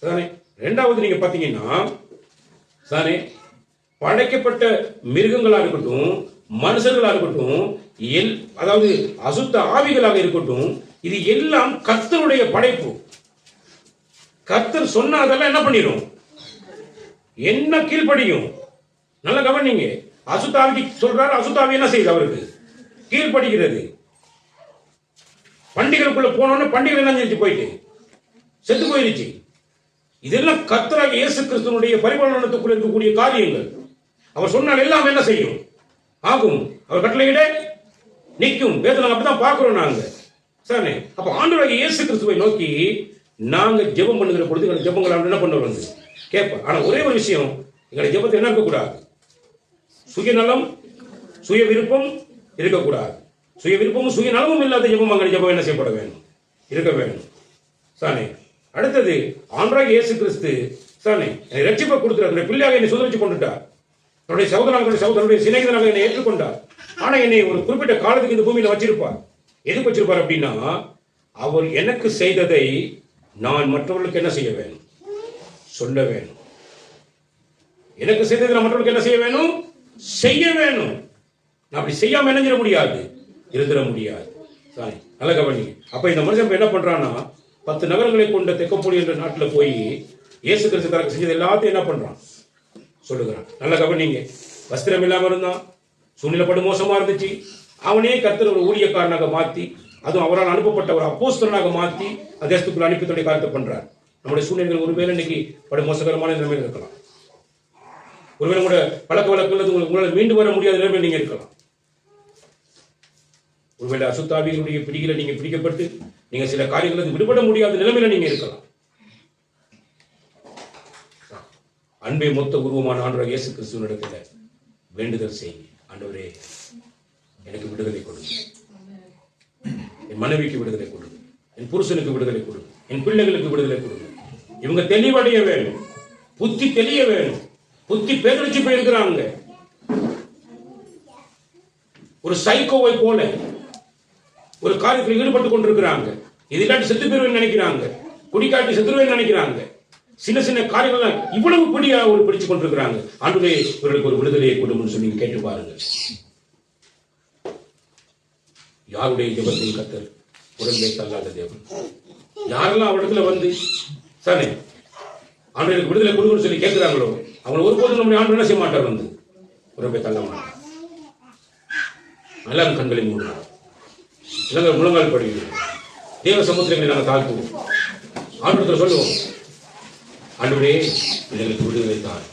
A: தானே? ரெண்டாவது நீங்க பாத்தீங்கன்னா தானே, படைக்கப்பட்ட மிருகங்களா இருக்கட்டும், மனுஷர்களா இருக்கட்டும், அதாவது அசுத்த ஆவிகளாக இருக்கட்டும், இது எல்லாம் கர்த்தருடைய படைப்பு. கர்த்தர் சொன்ன அதெல்லாம் என்ன பண்ணிடும், என்ன கீழ்ப்படியும். நல்ல கவனிங்க. அசுத்தாவிக்கு சொல்றாரு, அசுத்தாவி என்ன செய்யுது, அவருக்கு கீழ்படுகிறது. பண்டிகைக்குள்ள போனோன்னு பண்டிகை என்ன செஞ்சு போயிட்டு செத்து போயிருச்சு. இதெல்லாம் கர்த்தராக இயேசு கிறிஸ்துவனுடைய பரிபாலனத்துக்குள்ள இருக்கக்கூடிய காரியங்கள். அவர் சொன்னால் எல்லாம் என்ன செய்யும், ஆகும். அவர் கட்டளையிட நிற்கும். வேதனை அப்படிதான் பார்க்கிறோம் நாங்க. சரி, அப்ப ஆண்டவராகிய இயேசு கிறிஸ்துவை நோக்கி நாங்க ஜெபம் பண்ணுகிற பொழுது எங்க ஜெபங்கள் என்ன பண்ணுவோம் வந்து கேட்போம். ஆனா ஒரே ஒரு விஷயம், எங்களுடைய ஜெபத்தை என்ன இருக்கக்கூடாது, சுயநலம் சுய விருப்பம் இருக்கக்கூடாது. சுய விருப்பமும் சுயநலமும் இல்லாத ஜெபம் அங்கே ஜெபம் என்ன செய்யப்பட வேண்டும், இருக்க வேண்டும். சானே, அடுத்தது ஆண்டவராகிய இயேசு கிறிஸ்து சானே ரட்சிப்பை கொடுத்துறாரு. பிள்ளையாக என்னை சுதரிச்சு கொண்டுட்டார். தன்னுடைய சகோதரனுடைய சிநேகிதனாக என்னை ஏற்றுக்கொண்டார். ஆனா என்னை ஒரு குறிப்பிட்ட காலத்துக்கு இந்த பூமியில வச்சிருப்பார். எதுக்கு வச்சிருப்பார் அப்படின்னா, அவர் எனக்கு செய்ததை நான் மற்றவர்களுக்கு என்ன செய்ய வேணும், சொல்ல வேணும். எனக்கு செய்ததை நான் மற்றவர்களுக்கு என்ன செய்ய வேணும், செய்ய வேணும். நான் அப்படி செய்யாம இணைஞ்சிட முடியாது, இருந்துட முடியாது. சாரி, நல்ல கவனிங்க. அப்ப இந்த மனுஷன் என்ன பண்றான்னா, 10 நகரங்களை கொண்ட தெக்கப்பொடி என்ற நாட்டில் போய் இயேசு கிறிஸ்து தனக்கு செஞ்சது எல்லாத்தையும் என்ன பண்றான் சொல்லுகிறான். நல்ல கவனிங்க. வஸ்திரம் இல்லாம இருந்தான், சூழ்நிலைப்படு மோசமா இருந்துச்சு. அவனே கர்த்தர் ஒரு ஊழியக்காரனாக மாத்தி, அதுவும் அவரால் அனுப்பப்பட்ட ஒரு அப்போஸ்தலனாக மாத்தி தேசத்துக்குள்ள அனுப்பி தன்னுடைய காரியத்தை பண்றார். நம்முடைய சூழ்நிலைகள் ஒருவேளை இன்னைக்கு படு மோசகரமான நிலைமையில் இருக்கலாம். ஒருவேளை கூட பழக்க வழக்கங்கள் உங்களால் மீண்டு வர முடியாத நிலைமையில் நீங்க இருக்கலாம். ஒருவேளை அசுத்தாவிகளுடைய பிடிகளை நீங்க பிடிக்கப்பட்டு நீங்க சில காரியங்களுக்கு விடுபட முடியாத நிலைமையில நீங்க இருக்கலாம். அன்பை மொத்த உருவமான ஆண்டவர் இயேசு கிறிஸ்துவினிடத்துல வேண்டுதல் செய்யுங்க. ஆண்டவரே, எனக்கு விடுதலை கொடுங்க, என் மனைவிக்கு விடுதலை கொடுங்க, என் புருஷனுக்கு விடுதலை கொடுங்க, என் பிள்ளைகளுக்கு விடுதலை கொடுங்க. இவங்க தெளிவடைய வேணும், புத்தி தெளிய வேணும். புத்தி பேதலிச்சு போயிருக்கிறாங்க. ஒரு சைக்கோவை போல ஒரு காரியத்தில் ஈடுபட்டு கொண்டிருக்கிறாங்க. இது இல்லாட்டி செத்து போயிருவேன் நினைக்கிறாங்க, குடிக்காட்டி செத்துருவேன் நினைக்கிறாங்க. சின்ன சின்ன காரியங்கள் இவ்வளவு பிடியா ஒரு பிடிச்சு கொண்டிருக்கிறாங்க. ஆண்டவரே, இவர்களுக்கு ஒரு விடுதலையை கொடுன்னு சொல்லி கேட்டு பாருங்க. யாருடைய ஜெபத்தை கர்த்தர் உடனே தள்ளாத தேவன். யாரெல்லாம் அவரிடத்துல வந்து சானே ஆண்டவருக்கு விடுதலை கொடுங்கன்னு சொல்லி கேட்கிறாங்களோ, அவங்க ஒருபோதும் நம்முடைய ஆண்டவர் என்ன செய்ய மாட்டார், வந்து உடனே தள்ள மாட்டார். எல்லாரும் கண்களை மூடுறாங்க, எல்லாரும் முழங்கால் படுகிறோம், தேவ சமுத்திரங்களை நாங்கள் தாழ்த்துவோம். ஆண்டவரத்தில் சொல்லுவோம், ஆண்டவரே, எங்களுக்கு விடுதலை தான்.